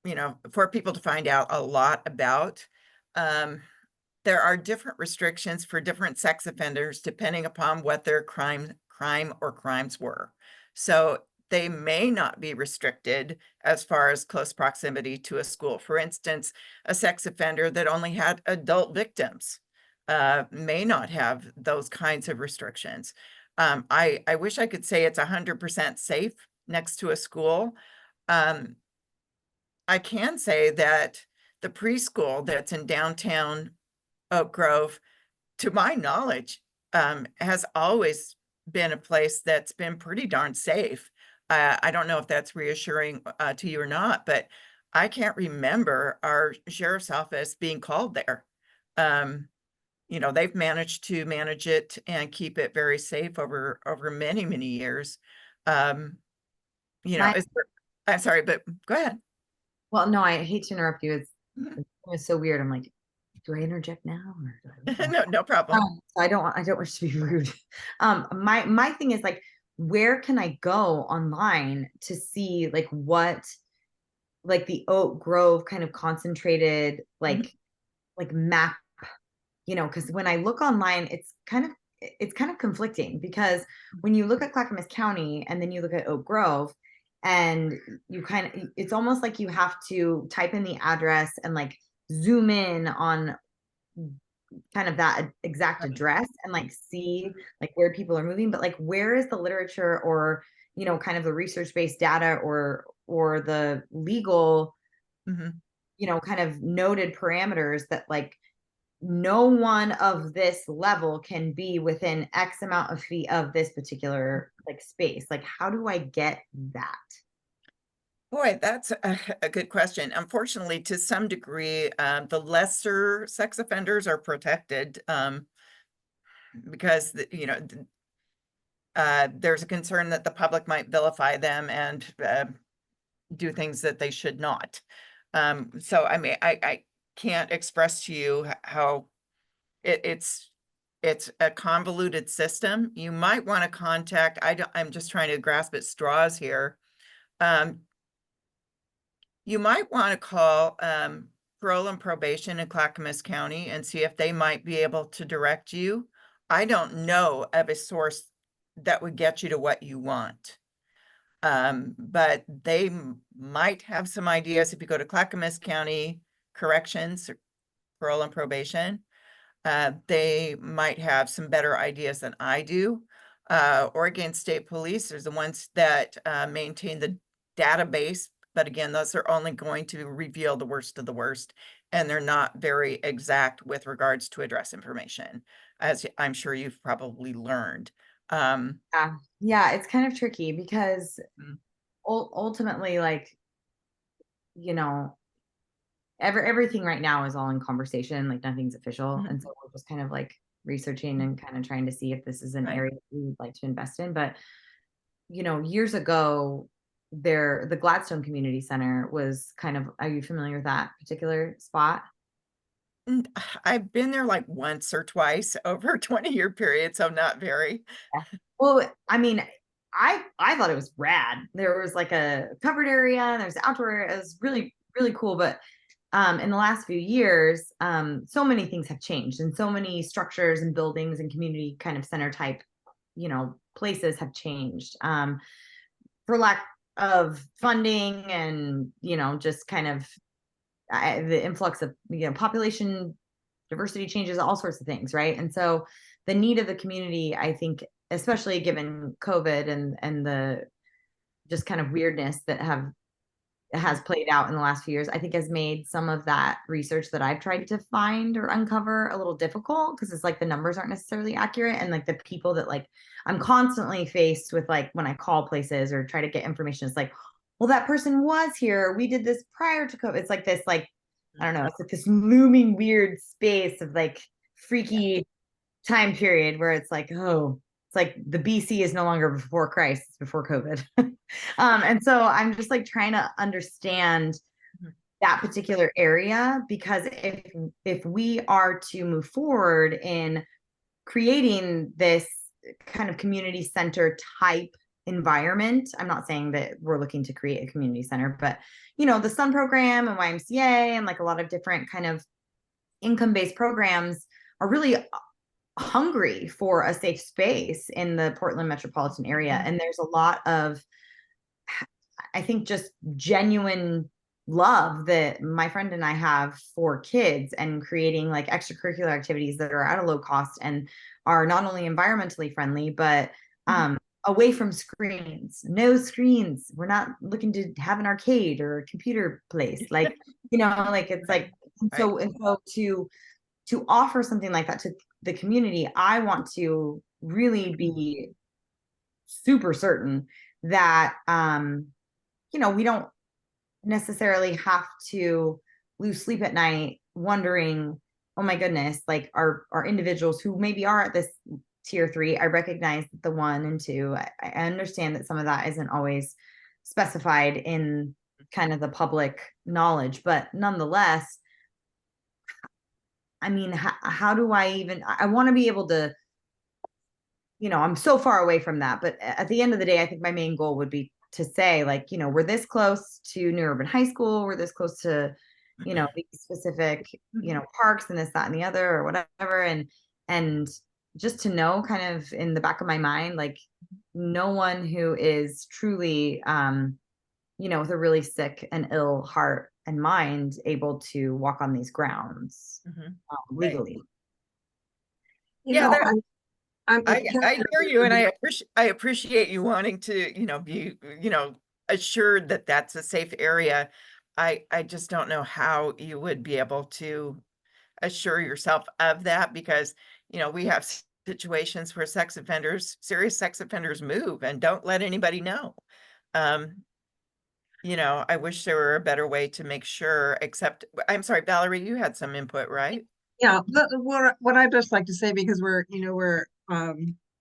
you know, for people to find out a lot about. There are different restrictions for different sex offenders depending upon what their crime or crimes were. So they may not be restricted as far as close proximity to a school. For instance, a sex offender that only had adult victims may not have those kinds of restrictions. I wish I could say it's 100% safe next to a school. I can say that the preschool that's in downtown Oak Grove, to my knowledge, has always been a place that's been pretty darn safe. I don't know if that's reassuring to you or not, but I can't remember our sheriff's office being called there. You know, they've managed to manage it and keep it very safe over many, many years. You know, I'm sorry, but go ahead. Well, no, I hate to interrupt you. It's so weird. I'm like, do I interject now? Or no problem. I don't wish to be rude. My thing is like, where can I go online to see like what, like the Oak Grove kind of concentrated, like map, you know, because when I look online, it's kind of conflicting, because when you look at Clackamas County and then you look at Oak Grove, and you kind of, it's almost like you have to type in the address and like zoom in on kind of that exact address and like see like where people are moving. But like, where is the literature, or, you know, kind of the research-based data, or the legal you know, kind of noted parameters that like no one of this level can be within X amount of feet of this particular like space. Like, how do I get that? Boy, that's a good question. Unfortunately, to some degree, the lesser sex offenders are protected because, you know, there's a concern that the public might vilify them and do things that they should not. So, I mean, I can't express to you how it's a convoluted system. You might want to contact, I'm just trying to grasp at straws here. You might want to call parole and probation in Clackamas County and see if they might be able to direct you. I don't know of a source that would get you to what you want. But they might have some ideas if you go to Clackamas County Corrections, parole and probation. They might have some better ideas than I do. Oregon State Police are the ones that maintain the database, but again, those are only going to reveal the worst of the worst, and they're not very exact with regards to address information, as I'm sure you've probably learned. Yeah, it's kind of tricky because ultimately, like, you know, everything right now is all in conversation, like nothing's official. And so we're just kind of like researching and kind of trying to see if this is an area we would like to invest in. But, you know, years ago, the Gladstone Community Center was kind of, are you familiar with that particular spot? I've been there like once or twice over a 20-year period, so not very. Yeah. Well, I mean, I thought it was rad. There was like a covered area and there's outdoor area. It was really, really cool. But in the last few years, so many things have changed and so many structures and buildings and community kind of center type, you know, places have changed for lack of funding and, you know, just kind of the influx of, you know, population diversity changes, all sorts of things. Right. And so the need of the community, I think, especially given COVID and the just kind of weirdness that has played out in the last few years, I think has made some of that research that I've tried to find or uncover a little difficult because it's like the numbers aren't necessarily accurate. And like the people that like I'm constantly faced with, like when I call places or try to get information, it's like, well, that person was here. We did this prior to COVID. It's like this, like, I don't know, it's like this looming weird space of like freaky time period where it's like, oh, it's like the BC is no longer before Christ, it's before COVID. And so I'm just like trying to understand that particular area, because if we are to move forward in creating this kind of community center type environment, I'm not saying that we're looking to create a community center, but you know, the SUN program and YMCA and like a lot of different kind of income-based programs are really hungry for a safe space in the Portland metropolitan area. And there's a lot of, I think, just genuine love that my friend and I have for kids and creating like extracurricular activities that are at a low cost and are not only environmentally friendly, but away from screens, no screens. We're not looking to have an arcade or a computer place. Like, you know, like it's like, so to offer something like that to the community, I want to really be super certain that, you know, we don't necessarily have to lose sleep at night wondering, oh my goodness, like our individuals who maybe are at this tier 3, I recognize the 1 and 2. I understand that some of that isn't always specified in kind of the public knowledge, but nonetheless, I mean, how do I want to be able to, you know, I'm so far away from that, but at the end of the day, I think my main goal would be to say, like, you know, we're this close to New Urban High School, we're this close to, you know, these specific, you know, parks and this, that, and the other, or whatever. And just to know kind of in the back of my mind, like no one who is truly, you know, with a really sick and ill heart and mind able to walk on these grounds legally. Yeah, I hear you, and I appreciate you wanting to, you know, be, you know, assured that that's a safe area. I just don't know how you would be able to assure yourself of that because, we have situations where serious sex offenders move and don't let anybody know. Um, I wish there were a better way to make sure, except, I'm sorry, Valerie, you had some input, right? Yeah, what I'd just like to say, because we're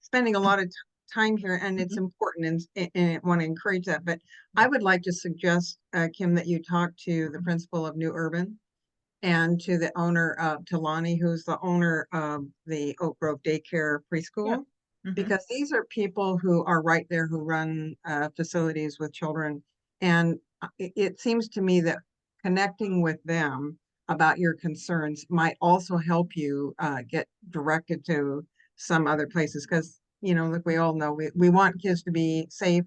spending a lot of time here and it's important and want to encourage that, but I would like to suggest, Kim, that you talk to the principal of New Urban and to the owner of Talani, who's the owner of the Oak Grove Daycare Preschool. Because these are people who are right there who run facilities with children. And it seems to me that connecting with them about your concerns might also help you get directed to some other places. Because, like we all know, we want kids to be safe.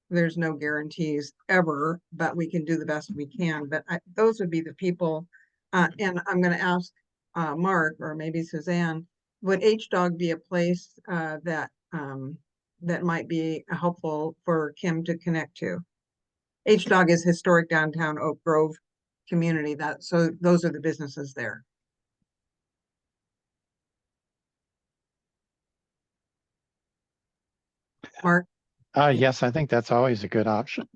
There's no guarantees ever, but we can do the best we can. But those would be the people. And I'm going to ask Mark or maybe Suzanne, would HDOG be a place that might be helpful for Kim to connect to? HDOG is Historic Downtown Oak Grove Community. So those are the businesses there. Mark? Yes, I think that's always a good option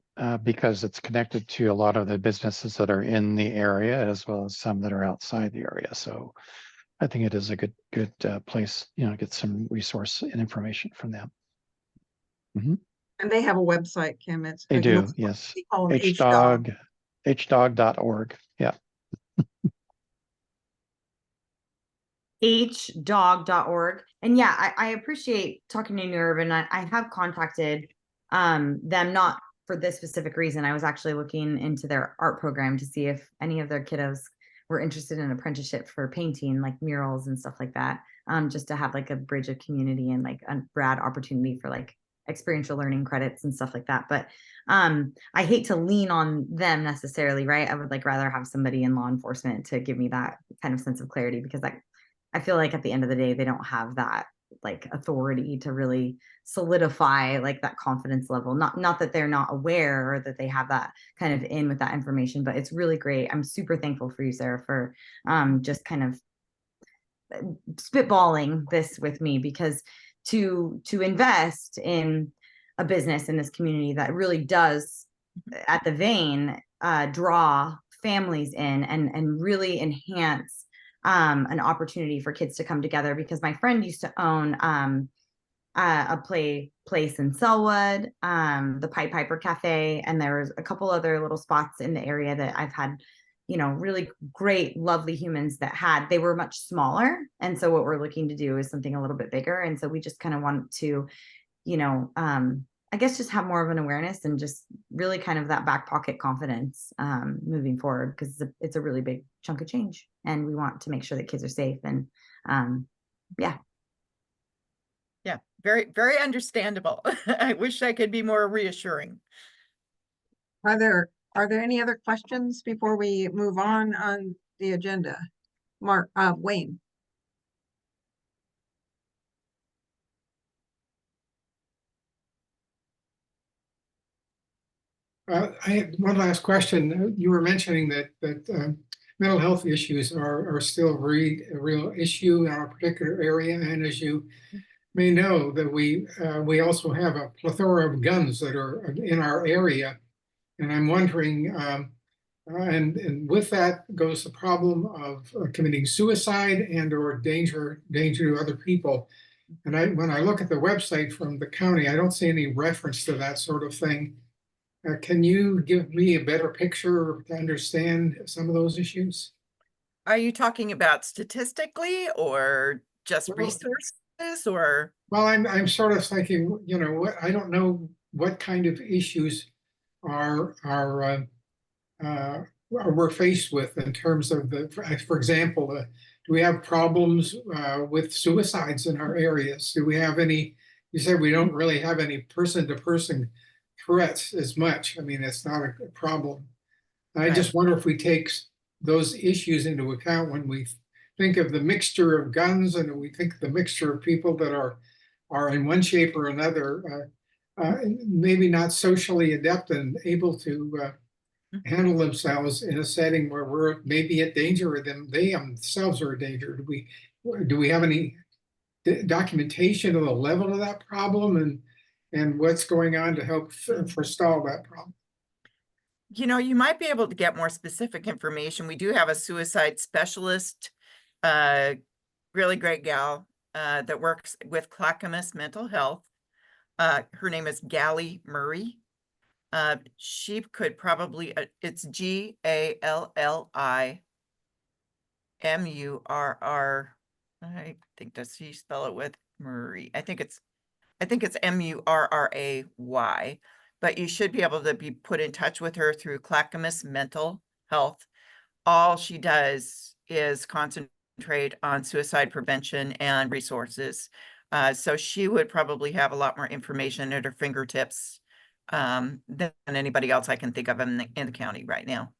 because it's connected to a lot of the businesses that are in the area as well as some that are outside the area. So I think it is a good place, get some resource and information from them. And they have a website, Kim. They do, yes. We call them HDOG, hdog.org. Yeah. hdog.org. And yeah, I appreciate talking to New Urban. I have contacted them, not for this specific reason. I was actually looking into their art program to see if any of their kiddos were interested in apprenticeship for painting, like murals and stuff like that, just to have like a bridge of community and like a rad opportunity for like experiential learning credits and stuff like that. But I hate to lean on them necessarily, right? I would like rather have somebody in law enforcement to give me that kind of sense of clarity, because I feel like at the end of the day, they don't have that like authority to really solidify like that confidence level. Not that they're not aware or that they have that kind of in with that information, but it's really great. I'm super thankful for you, Sarah, for just kind of spitballing this with me, because to invest in a business in this community that really does at the vein draw families in and really enhance an opportunity for kids to come together, because my friend used to own a place in Selwood, the Pied Piper Cafe, and there was a couple other little spots in the area that I've had, really great, lovely humans that they were much smaller. And so what we're looking to do is something a little bit bigger. And so we just kind of want to, I guess just have more of an awareness and just really kind of that back pocket confidence moving forward, because it's a really big chunk of change and we want to make sure that kids are safe. And yeah. Yeah, very, very understandable. I wish I could be more reassuring. Are there any other questions before we move on the agenda? Mark, Wayne. I had one last question. You were mentioning that mental health issues are still a real issue in our particular area, and as you may know, that we also have a plethora of guns that are in our area, and I'm wondering, and with that goes the problem of committing suicide and/or danger to other people. And when I look at the website from the county, I don't see any reference to that sort of thing. Can you give me a better picture to understand some of those issues? Are you talking about statistically or just resources or? Well, I'm sort of thinking, what I don't know what kind of issues are we're faced with in terms of for example, do we have problems with suicides in our areas? Do we have any? You said we don't really have any person-to-person threats as much. I mean, it's not a problem. I just wonder if we take those issues into account when we think of the mixture of guns and we think the mixture of people that are in one shape or another, maybe not socially adept and able to handle themselves in a setting where we're maybe at danger or they themselves are a danger? Do we have any documentation of the level of that problem and what's going on to help forestall that problem? You know, you might be able to get more specific information. We do have a suicide specialist, really great gal, that works with Clackamas Mental Health. Her name is Gallie Murray. She could probably, it's GALLIMURR. I think, does she spell it with Murray? I think it's MURRAY, but you should be able to be put in touch with her through Clackamas Mental Health. All she does is concentrate on suicide prevention and resources. So she would probably have a lot more information at her fingertips than anybody else I can think of in the county right now.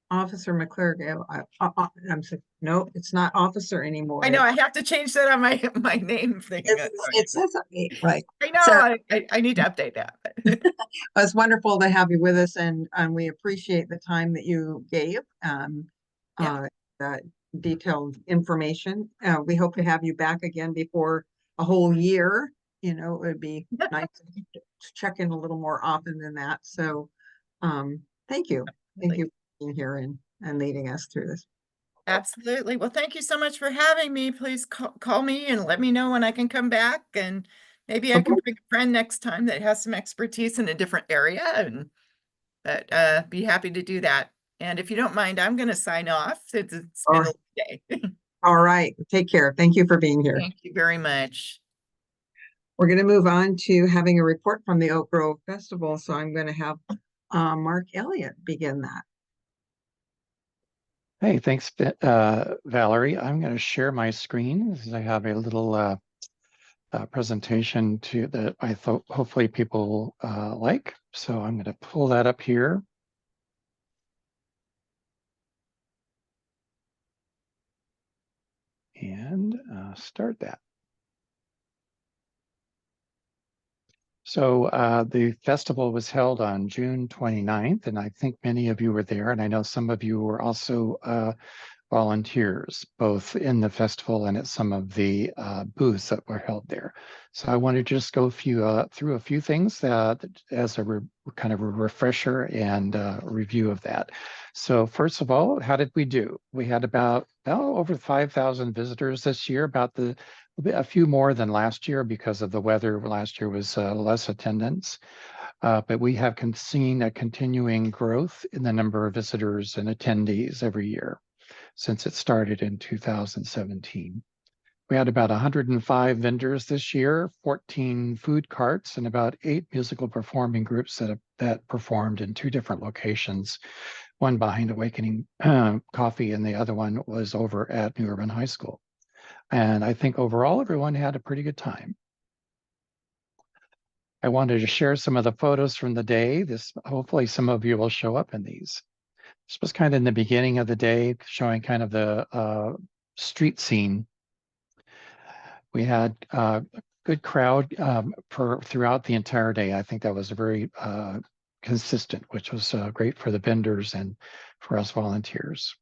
Officer McClurg, I'm sorry, no, it's not officer anymore. I know, I have to change that on my name thing. It says, right. I know, So, I need to update that. it's wonderful to have you with us, and we appreciate the time that you gave, that detailed information. We hope to have you back again before a whole year. You know, it would be nice to check in a little more often than that. So, thank you. Thank you for being here and leading us through this. Absolutely. Well, thank you so much for having me. Please call me and let me know when I can come back, and maybe I can bring a friend next time that has some expertise in a different area, and be happy to do that. And if you don't mind, I'm going to sign off since it's middle of the day. All right. Take care. Thank you for being here. Thank you very much. We're going to move on to having a report from the Oak Grove Festival. So I'm going to have Mark Elliott begin that. Hey, thanks, Valerie. I'm going to share my screen because I have a little presentation that I thought hopefully people like. So I'm going to pull that up here. And start that. So the festival was held on June 29th, and I think many of you were there, and I know some of you were also volunteers, both in the festival and at some of the booths that were held there. So I want to just go through a few things as a kind of a refresher and review of that. So first of all, how did we do? We had about over 5,000 visitors this year, a few more than last year because of the weather. Last year was less attendance. But we have seen a continuing growth in the number of visitors and attendees every year since it started in 2017. We had about 105 vendors this year, 14 food carts, and about 8 musical performing groups that performed in 2 different locations, one behind Awakening Coffee and the other one was over at New Urban High School. And I think overall, everyone had a pretty good time. I wanted to share some of the photos from the day. Hopefully some of you will show up in these. This was kind of in the beginning of the day, showing kind of the street scene. We had a good crowd throughout the entire day. I think that was very consistent, which was great for the vendors and for us volunteers.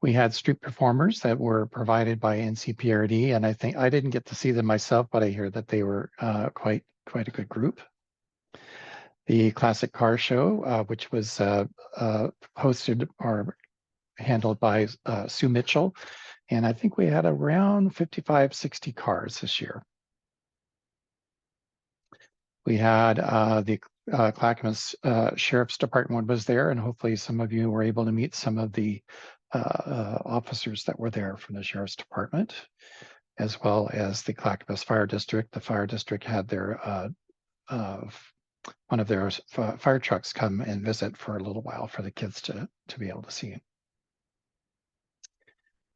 We had street performers that were provided by NCPRD, and I think I didn't get to see them myself, but I hear that they were quite a good group. The Classic Car Show, which was hosted or handled by Sue Mitchell, and I think we had around 55, 60 cars this year. We had the Clackamas Sheriff's Department was there, and hopefully some of you were able to meet some of the officers that were there from the Sheriff's Department, as well as the Clackamas Fire District. The Fire District had their one of their fire trucks come and visit for a little while for the kids to be able to see.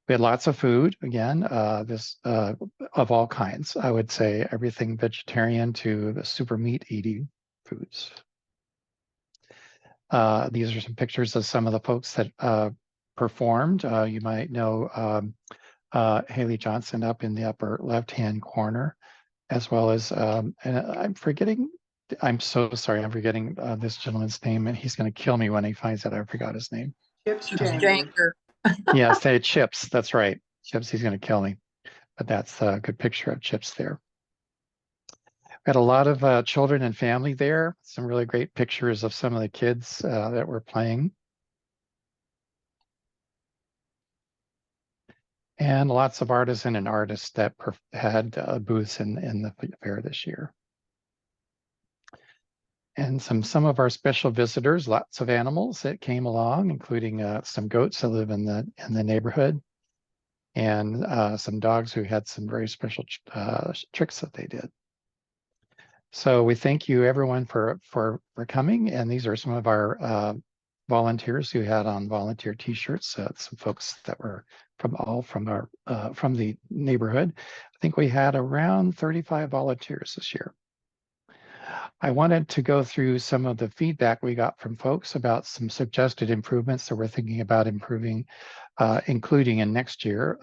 We had lots of food, again, of all kinds. I would say everything vegetarian to the super meat eating foods. These are some pictures of some of the folks that performed. You might know Haley Johnson up in the upper left-hand corner, as well as, and I'm so sorry, I'm forgetting this gentleman's name, and he's going to kill me when he finds out I forgot his name. Chips Janger. Yeah, say Chips. That's right. Chips, he's going to kill me. But that's a good picture of Chips there. We had a lot of children and family there. Some really great pictures of some of the kids that were playing. And lots of artisan and artists that had booths in the fair this year. And some of our special visitors, lots of animals that came along, including some goats that live in the neighborhood, and some dogs who had some very special tricks that they did. So we thank you everyone for coming, and these are some of our volunteers who had on volunteer T-shirts. Some folks that were from the neighborhood. I think we had around 35 volunteers this year. I wanted to go through some of the feedback we got from folks about some suggested improvements that we're thinking about improving, including in next year.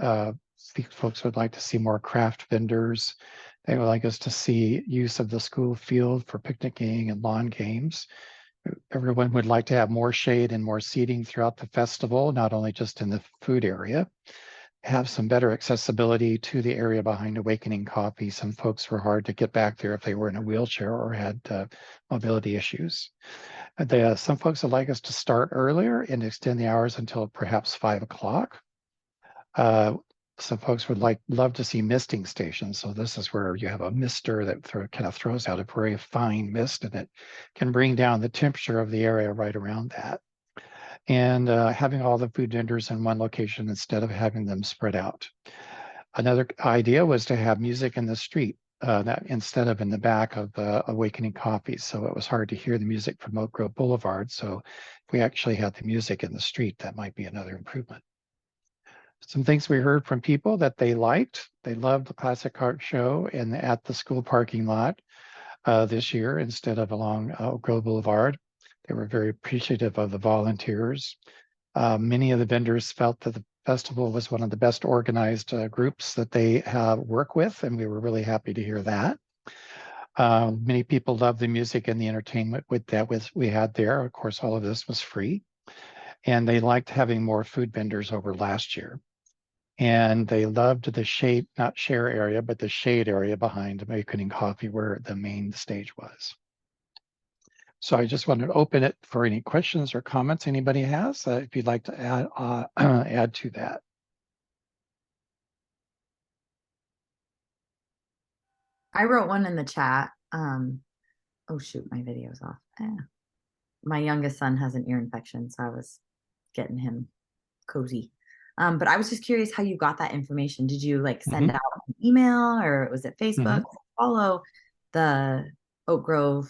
Folks would like to see more craft vendors. They would like us to see use of the school field for picnicking and lawn games. Everyone would like to have more shade and more seating throughout the festival, not only just in the food area. Have some better accessibility to the area behind Awakening Coffee. Some folks were hard to get back there if they were in a wheelchair or had mobility issues. Some folks would like us to start earlier and extend the hours until perhaps 5 o'clock. Some folks would love to see misting stations. So this is where you have a mister that kind of throws out a very fine mist, and it can bring down the temperature of the area right around that. And having all the food vendors in one location instead of having them spread out. Another idea was to have music in the street that instead of in the back of Awakening Coffee. So it was hard to hear the music from Oak Grove Boulevard. So if we actually had the music in the street, that might be another improvement. Some things we heard from people that they liked. They loved the classic art show and at the school parking lot this year instead of along Oak Grove Boulevard. They were very appreciative of the volunteers. Many of the vendors felt that the festival was one of the best organized groups that they work with, and we were really happy to hear that. Many people loved the music and the entertainment we had there. Of course, all of this was free. And they liked having more food vendors over last year. And they loved the shade, not share area, but the shade area behind Awakening Coffee where the main stage was. So I just wanted to open it for any questions or comments anybody has, if you'd like to add to that. I wrote one in the chat. Oh shoot, my video's off. My youngest son has an ear infection, so I was getting him cozy. But I was just curious how you got that information. Did you like send out an email, or was it Facebook? Follow the Oak Grove,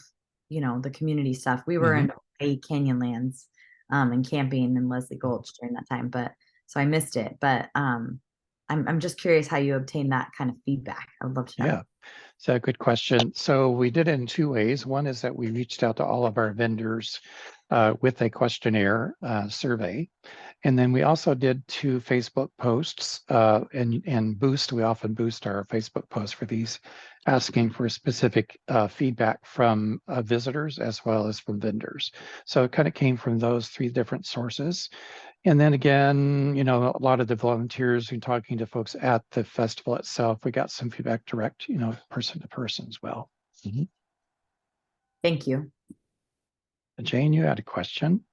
the community stuff. We were in Canyonlands and camping in Leslie Gulch during that time, but so I missed it. But I'm just curious how you obtained that kind of feedback. I would love to know. Yeah, so good question. So we did it in 2 ways. One is that we reached out to all of our vendors with a questionnaire survey. And then we also did 2 Facebook posts and boost. We often boost our Facebook posts for these, asking for specific feedback from visitors as well as from vendors. So it kind of came from those 3 different sources. And then again, a lot of the volunteers and talking to folks at the festival itself, we got some feedback direct, person to person as well. Thank you. Jane, you had a question.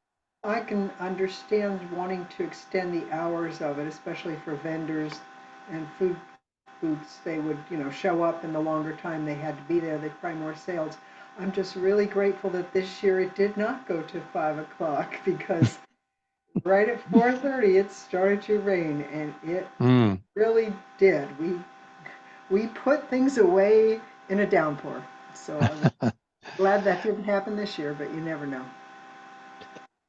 I can understand wanting to extend the hours of it, especially for vendors and food booths. They would, show up in the longer time they had to be there. They'd probably more sales. I'm just really grateful that this year it did not go to 5 o'clock because right at 4:30 it started to rain, and it really did. We put things away in a downpour. So I'm glad that didn't happen this year, but you never know.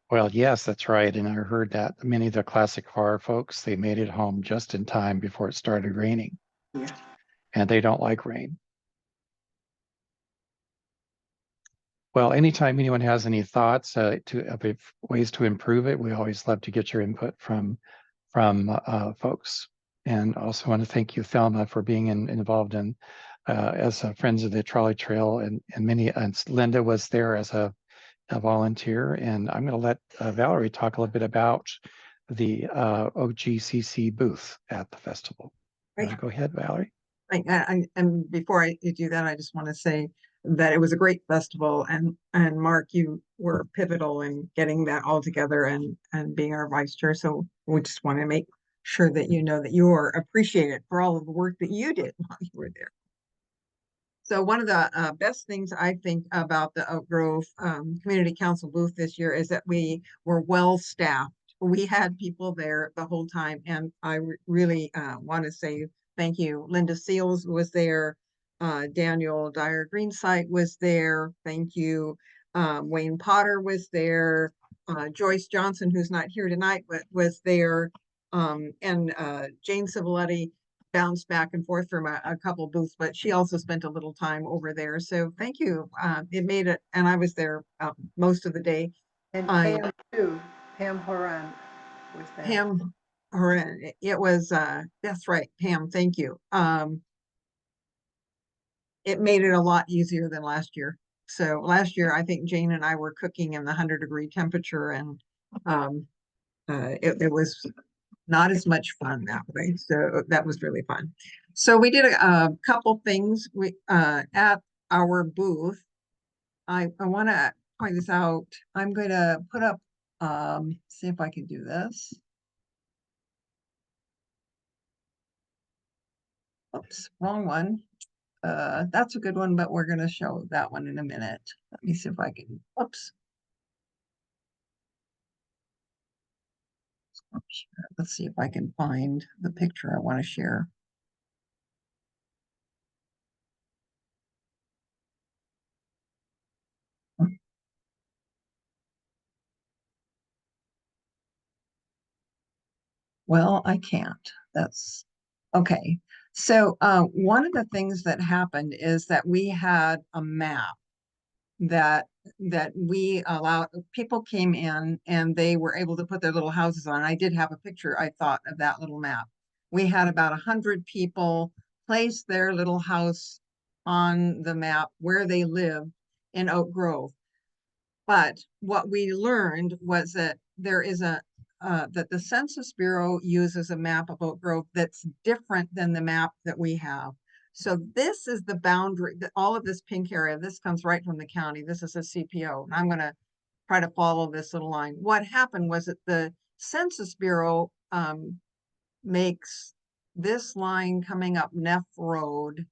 Well, yes, that's right. And I heard that many of the classic horror folks, they made it home just in time before it started raining. Yeah. And they don't like rain. Well, anytime anyone has any thoughts of ways to improve it, we always love to get your input from folks. And also want to thank you, Thelma, for being involved in as Friends of the Trolley Trail, and Linda was there as a volunteer. And I'm going to let Valerie talk a little bit about the OGCC booth at the festival. Go ahead, Valerie. And before I do that, I just want to say that it was a great festival, and Mark, you were pivotal in getting that all together and being our vice chair. So we just want to make sure that you know that you are appreciated for all of the work that you did while you were there. So one of the best things I think about the Oak Grove Community Council booth this year is that we were well staffed. We had people there the whole time, and I really want to say thank you. Linda Seals was there. Daniel Dyer Greensight was there. Thank you. Wayne Potter was there. Joyce Johnson, who's not here tonight, but was there. And Jane Civiletti bounced back and forth from a couple booths, but she also spent a little time over there. So thank you. It made it, and I was there most of the day. And Pam too. Pam Horan was there. Pam Horan. It was, that's right, Pam, thank you. It made it a lot easier than last year. So last year, I think Jane and I were cooking in the 100-degree temperature, and it was not as much fun that way. So that was really fun. So we did a couple things at our booth. I want to point this out. I'm going to put up, see if I can do this. Oops, wrong one. That's a good one, but we're going to show that one in a minute. Let me see if I can, oops. Let's see if I can find the picture I want to share. Well, I can't. That's okay. So one of the things that happened is that we had a map that we allowed, people came in and they were able to put their little houses on. I did have a picture, I thought, of that little map. We had about 100 people place their little house on the map where they lived in Oak Grove. But what we learned was that there is that the Census Bureau uses a map of Oak Grove that's different than the map that we have. So this is the boundary, all of this pink area, this comes right from the county. This is a CPO. And I'm going to try to follow this little line. What happened was that the Census Bureau makes this line coming up Neff Road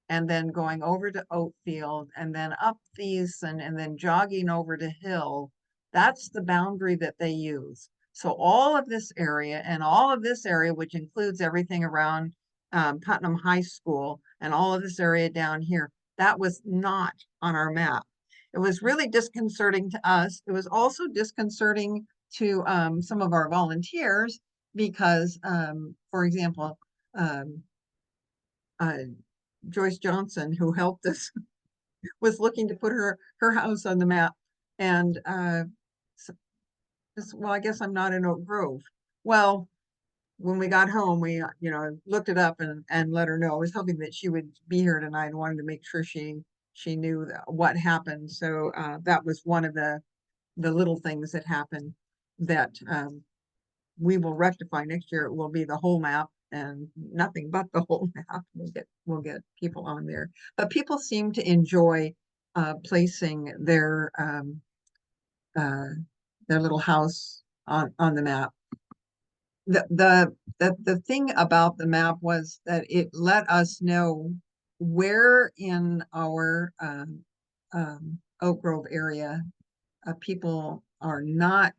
and then going over to Oatfield and then up Thiessen and then jogging over to Hill. That's the boundary that they use. So all of this area and all of this area, which includes everything around Putnam High School and all of this area down here, that was not on our map. It was really disconcerting to us. It was also disconcerting to some of our volunteers because, for example, Joyce Johnson, who helped us, was looking to put her house on the map, and well, I guess I'm not in Oak Grove. Well, when we got home, we looked it up and let her know. I was hoping that she would be here tonight and wanted to make sure she knew what happened. So that was one of the little things that happened that we will rectify next year. It will be the whole map and nothing but the whole map. We'll get people on there, but people seem to enjoy placing their little house on the map. The thing about the map was that it let us know where in our Oak Grove area people are not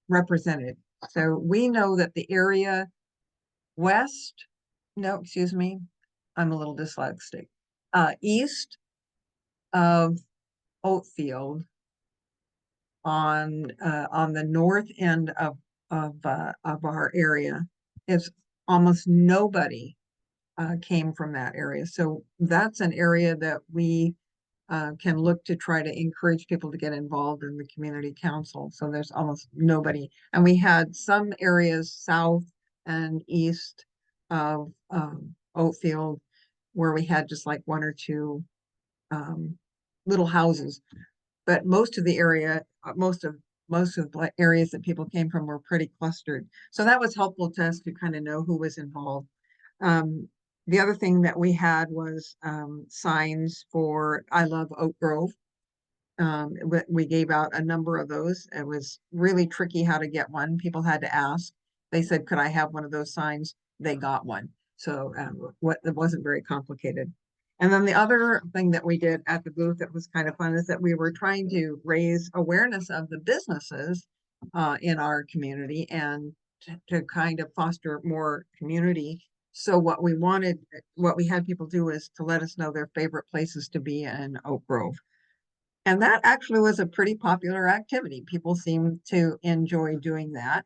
represented. So we know that the area west, no, excuse me, I'm a little dyslexic, east of Oatfield on the north end of our area, is almost nobody came from that area. So that's an area that we can look to try to encourage people to get involved in the community council. So there's almost nobody. And we had some areas south and east of Oatfield where we had just like one or two little houses. But most of the area, most of the areas that people came from were pretty clustered. So that was helpful to us to kind of know who was involved. The other thing that we had was signs for I Love Oak Grove. We gave out a number of those. It was really tricky how to get one. People had to ask. They said, could I have one of those signs? They got one. So it wasn't very complicated. And then the other thing that we did at the booth that was kind of fun is that we were trying to raise awareness of the businesses in our community and to kind of foster more community. So what we had people do is to let us know their favorite places to be in Oak Grove. And that actually was a pretty popular activity. People seemed to enjoy doing that.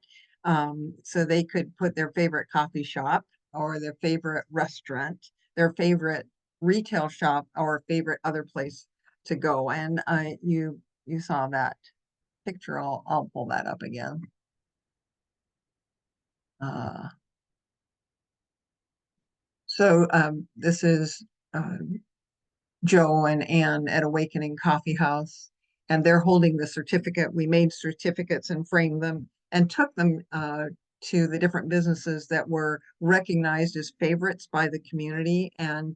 So they could put their favorite coffee shop or their favorite restaurant, their favorite retail shop or favorite other place to go. And you saw that picture. I'll pull that up again. So this is Joe and Ann at Awakening Coffee House, and they're holding the certificate. We made certificates and framed them and took them to the different businesses that were recognized as favorites by the community. And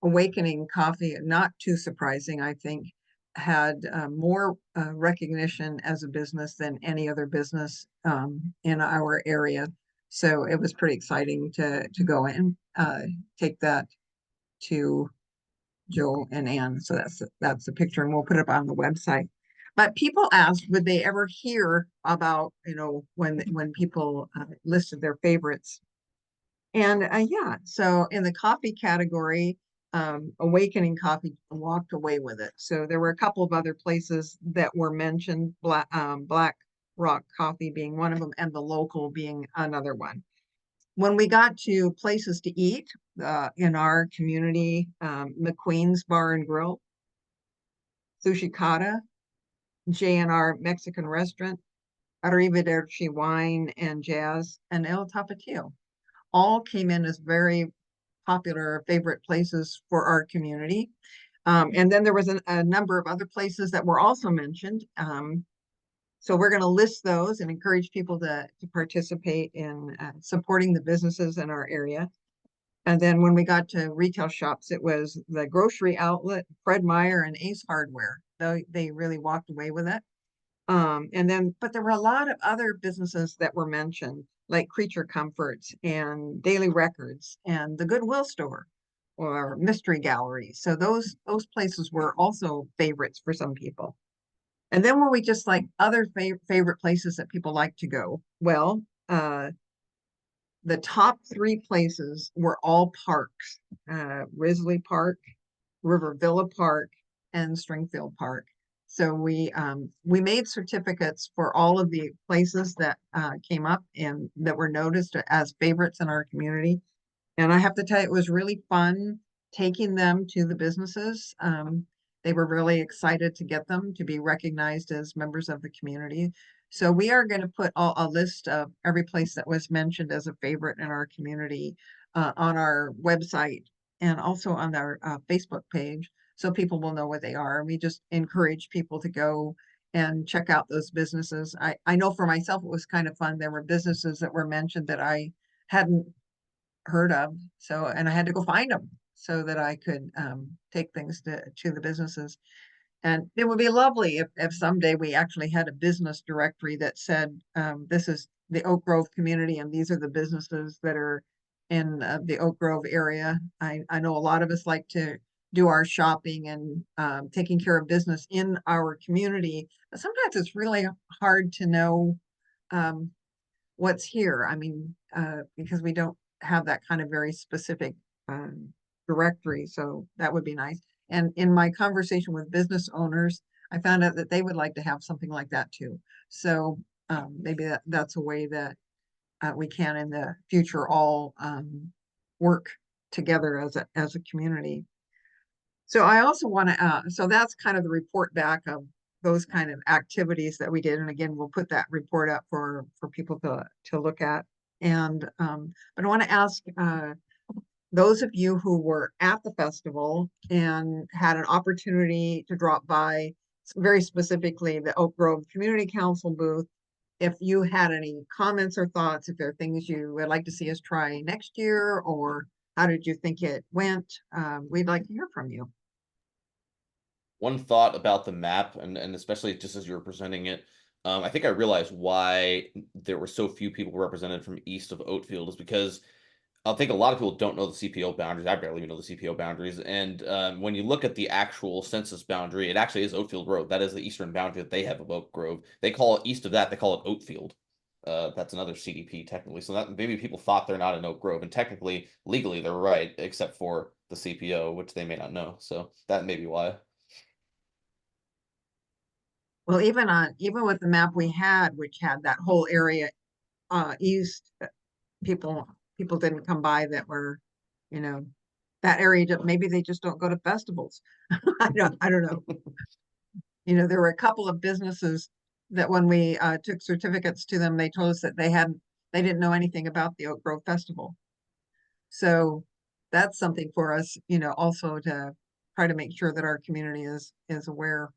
Awakening Coffee, not too surprising, I think, had more recognition as a business than any other business in our area. So it was pretty exciting to go and take that to Joe and Ann. So that's the picture, and we'll put it up on the website. But people asked, would they ever hear about, when people listed their favorites? And yeah, so in the coffee category, Awakening Coffee walked away with it. So there were a couple of other places that were mentioned, Black Rock Coffee being one of them, and the Local being another one. When we got to places to eat in our community, McQueen's Bar and Grill, Sushi Kata, J&R Mexican Restaurant, Arrivederci Wine and Jazz, and El Tapatio all came in as very popular favorite places for our community. And then there was a number of other places that were also mentioned. So we're going to list those and encourage people to participate in supporting the businesses in our area. And then when we got to retail shops, it was the grocery outlet, Fred Meyer and Ace Hardware. They really walked away with it. But there were a lot of other businesses that were mentioned, like Creature Comforts and Daily Records and the Goodwill Store or Mystery Gallery. So those places were also favorites for some people. And then when we just like other favorite places that people like to go, well, the top 3 places were all parks, Risley Park, River Villa Park, and Stringfield Park. So we made certificates for all of the places that came up and that were noticed as favorites in our community. And I have to tell you, it was really fun taking them to the businesses. They were really excited to get them to be recognized as members of the community. So we are going to put a list of every place that was mentioned as a favorite in our community on our website and also on our Facebook page, so people will know what they are. We just encourage people to go and check out those businesses. I know for myself, it was kind of fun. There were businesses that were mentioned that I hadn't heard of. So, and I had to go find them so that I could take things to the businesses. And it would be lovely if someday we actually had a business directory that said, this is the Oak Grove community and these are the businesses that are in the Oak Grove area. I know a lot of us like to do our shopping and taking care of business in our community. But sometimes it's really hard to know what's here. I mean, because we don't have that kind of very specific directory. So that would be nice. And in my conversation with business owners, I found out that they would like to have something like that too. So maybe that's a way that we can in the future all work together as a community. So I also want to, so that's kind of the report back of those kind of activities that we did. And again, we'll put that report up for people to look at. And, but I want to ask, those of you who were at the festival and had an opportunity to drop by, very specifically the Oak Grove Community Council booth, if you had any comments or thoughts, if there are things you would like to see us try next year, or how did you think it went? We'd like to hear from you. One thought about the map, and especially just as you were presenting it, I think I realized why there were so few people represented from east of Oatfield is because I think a lot of people don't know the CPO boundaries. I barely even know the CPO boundaries. And when you look at the actual census boundary, it actually is Oatfield Road. That is the eastern boundary that they have of Oak Grove. They call it east of that, they call it Oatfield. That's another CDP technically. So that maybe people thought they're not in Oak Grove, and technically, legally, they're right, except for the CPO, which they may not know. So that may be why. Well, even with the map we had, which had that whole area east, people didn't come by that were, you know, that area. Maybe they just don't go to festivals. I don't know. You know, there were a couple of businesses that when we took certificates to them, they told us that they didn't know anything about the Oak Grove Festival. So that's something for us, you know, also to try to make sure that our community is aware.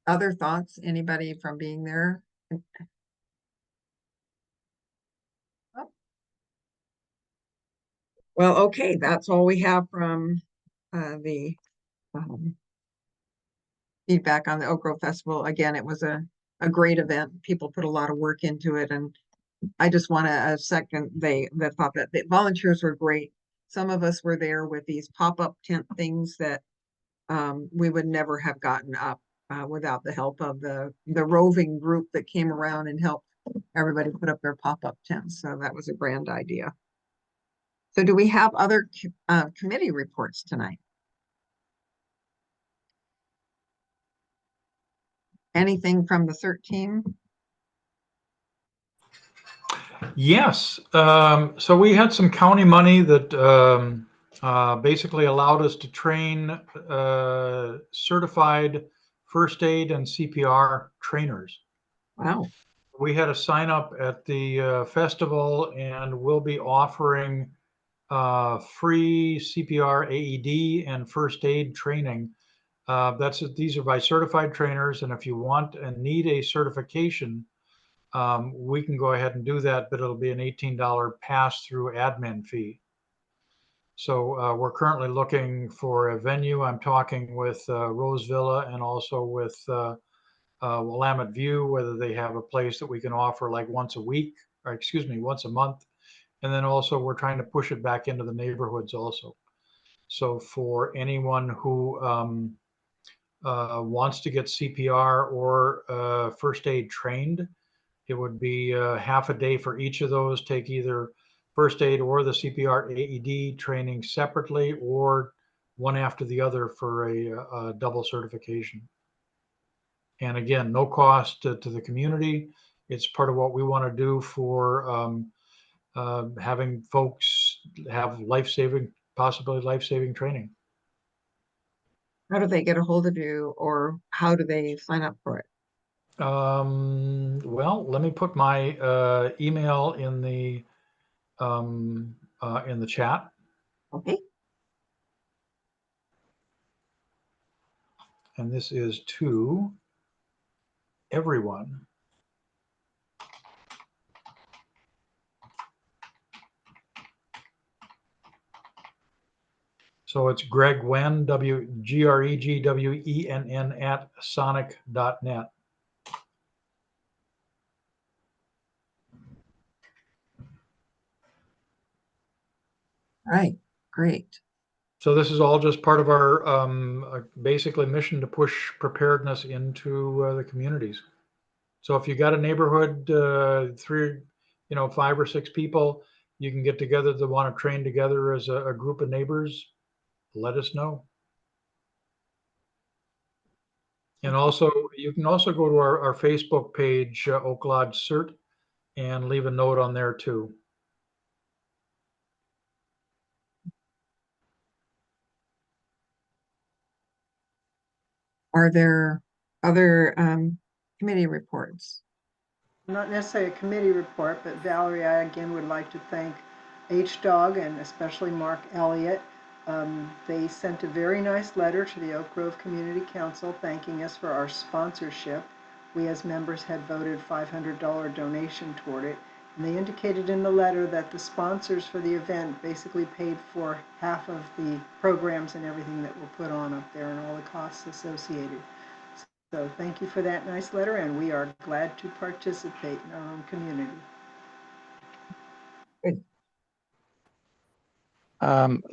Other thoughts, anybody from being there? Well, okay, that's all we have from the feedback on the Oak Grove Festival. Again, it was a great event. People put a lot of work into it, and I just want to second the thought that the volunteers were great. Some of us were there with these pop-up tent things that we would never have gotten up without the help of the roving group that came around and helped everybody put up their pop-up tents. So that was a grand idea. So do we have other committee reports tonight? Anything from the CERT team? Yes. So we had some county money that basically allowed us to train certified first aid and CPR trainers. Wow. We had a sign up at the festival, and we'll be offering free CPR, AED, and first aid training. These are by certified trainers, and if you want and need a certification, we can go ahead and do that, but it'll be an $18 pass-through admin fee. So we're currently looking for a venue. I'm talking with Rose Villa and also with Willamette View, whether they have a place that we can offer like once a week, or excuse me, once a month. And then also we're trying to push it back into the neighborhoods also. So for anyone who wants to get CPR or first aid trained, it would be half a day for each of those. Take either first aid or the CPR AED training separately, or one after the other for a double certification. And again, no cost to the community. It's part of what we want to do for having folks have possibly life-saving training. How do they get a hold of you, or how do they sign up for it? Well, let me put my email in the chat. Okay. And this is to everyone. So it's Greg Wen, GREGWENN at sonic.net. All right, great. So this is all just part of our basically mission to push preparedness into the communities. So if you got a neighborhood, 5 or 6 people, you can get together that want to train together as a group of neighbors, let us know. And also, you can also go to our Facebook page, Oak Lodge CERT, and leave a note on there too. Are there other committee reports? Not necessarily a committee report, but Valerie, I again would like to thank H-Dog and especially Mark Elliott. They sent a very nice letter to the Oak Grove Community Council thanking us for our sponsorship. We as members had voted $500 donation toward it. And they indicated in the letter that the sponsors for the event basically paid for half of the programs and everything that were put on up there and all the costs associated. So thank you for that nice letter, and we are glad to participate in our own community.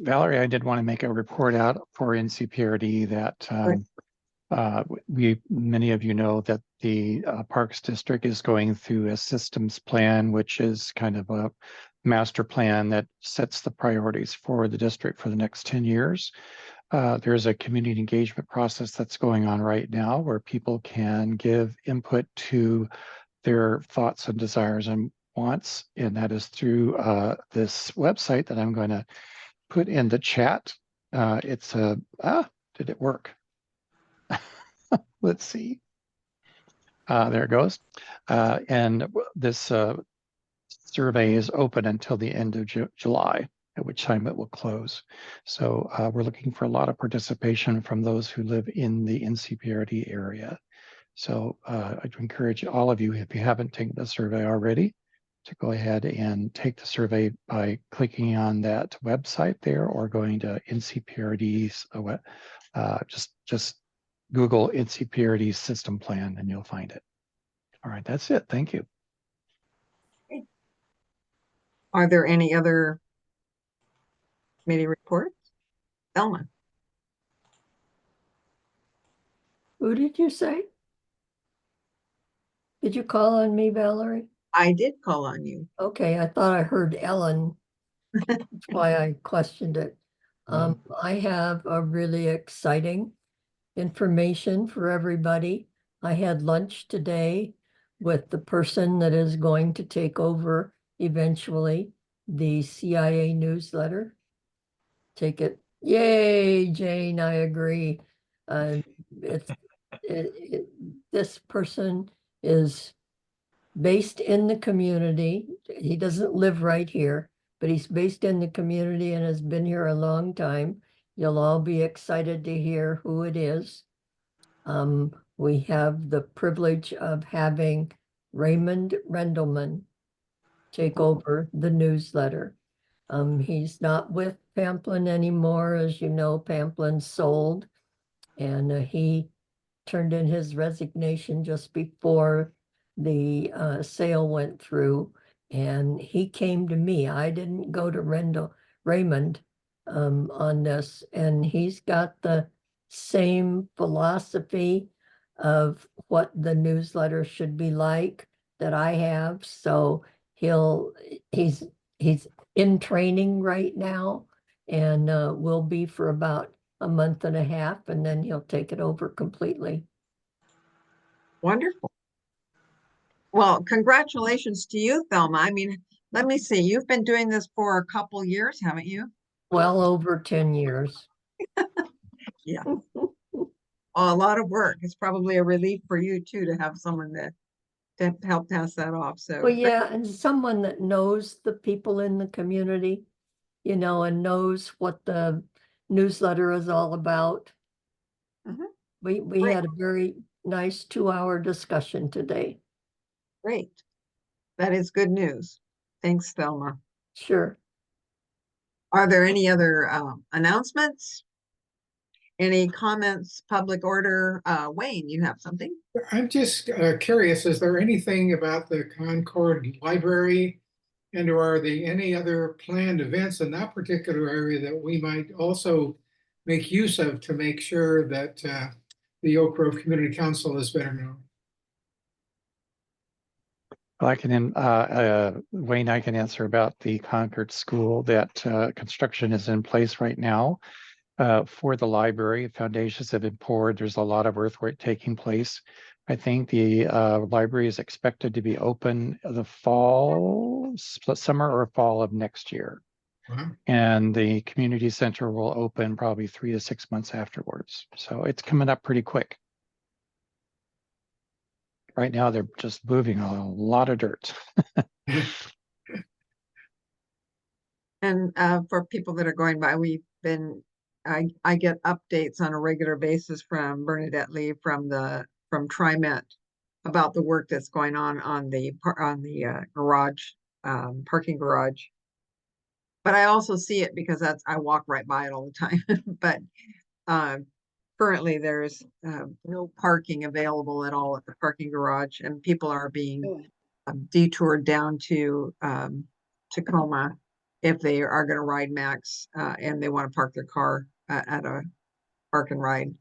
Valerie, I did want to make a report out for NCPRD that many of you know that the Parks District is going through a systems plan, which is kind of a master plan that sets the priorities for the district for the next 10 years. There's a community engagement process that's going on right now where people can give input to their thoughts and desires and wants, and that is through this website that I'm going to put in the chat. It's a, did it work? Let's see. There it goes. And this survey is open until the end of July, at which time it will close. So we're looking for a lot of participation from those who live in the NCPRD area. So I'd encourage all of you, if you haven't taken the survey already, to go ahead and take the survey by clicking on that website there or going to NCPRD's, just Google NCPRD system plan and you'll find it. All right, that's it. Thank you. Are there any other committee reports? Thelma. Who did you say? Did you call on me, Valerie? I did call on you. Okay, I thought I heard Ellen. That's why I questioned it. I have a really exciting information for everybody. I had lunch today with the person that is going to take over eventually the CIA newsletter. Take it. Yay, Jane, I agree. This person is based in the community. He doesn't live right here, but he's based in the community and has been here a long time. You'll all be excited to hear who it is. We have the privilege of having Raymond Rendelman take over the newsletter. He's not with Pamplin anymore. As you know, Pamplin sold, and he turned in his resignation just before the sale went through, and he came to me. I didn't go to Raymond on this, and he's got the same philosophy of what the newsletter should be like that I have. So he's in training right now, and will be for about a month and a half, and then he'll take it over completely. Wonderful. Well, congratulations to you, Thelma. I mean, let me see. You've been doing this for a couple years, haven't you? Well over 10 years. Yeah. A lot of work. It's probably a relief for you too to have someone to help pass that off. So well, yeah, and someone that knows the people in the community, you know, and knows what the newsletter is all about. We had a very nice 2-hour discussion today. Great. That is good news. Thanks, Thelma. Sure. Are there any other announcements? Any comments, public order? Wayne, you have something? I'm just curious, is there anything about the Concord Library and or are there any other planned events in that particular area that we might also make use of to make sure that the Oak Grove Community Council is better known? Well, I can, Wayne, I can answer about the Concord School. That construction is in place right now. For the library, foundations have been poured. There's a lot of earthwork taking place. I think the library is expected to be open the summer or fall of next year. Wow. And the community center will open probably 3 to 6 months afterwards. So it's coming up pretty quick. right now they're just moving a lot of dirt. And for people that are going by, I get updates on a regular basis from Bernadette Lee from TriMet about the work that's going on the garage, parking garage. But I also see it because I walk right by it all the time. But currently there's no parking available at all at the parking garage, and people are being detoured down to Tacoma if they are going to ride Max and they want to park their car at a park and ride.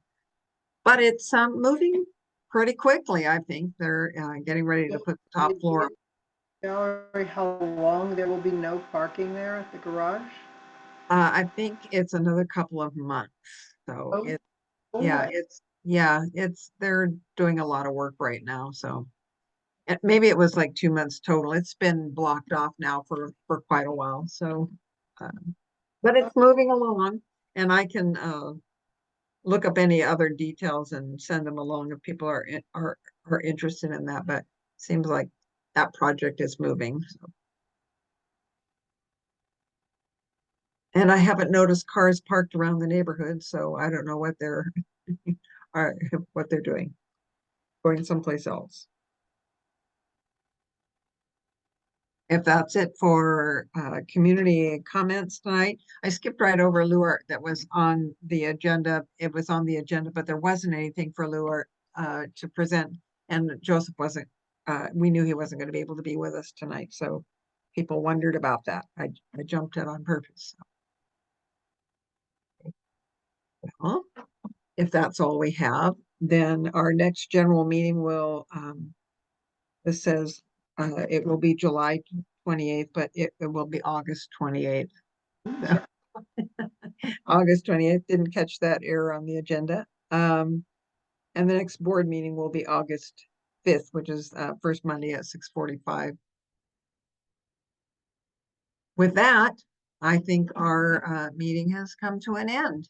But it's moving pretty quickly. I think they're getting ready to put the top floor. Valerie, how long there will be no parking there at the garage? I think it's another couple of months. So they're doing a lot of work right now. So maybe it was like 2 months total. It's been blocked off now for quite a while. So, but it's moving along, and I can look up any other details and send them along if people are interested in that. But seems like that project is moving. So. And I haven't noticed cars parked around the neighborhood, so I don't know what they're what they're doing, going someplace else. If that's it for community comments tonight, I skipped right over Luart that was on the agenda. It was on the agenda, but there wasn't anything for Luart to present, and Joseph wasn't. We knew he wasn't going to be able to be with us tonight, so people wondered about that. I jumped it on purpose. Well, if that's all we have, then our next general meeting will. This says it will be July 28th, but it will be August 28th. So, August 28th, didn't catch that error on the agenda. And the next board meeting will be August 5th, which is first Monday at 6:45. With that, I think our meeting has come to an end.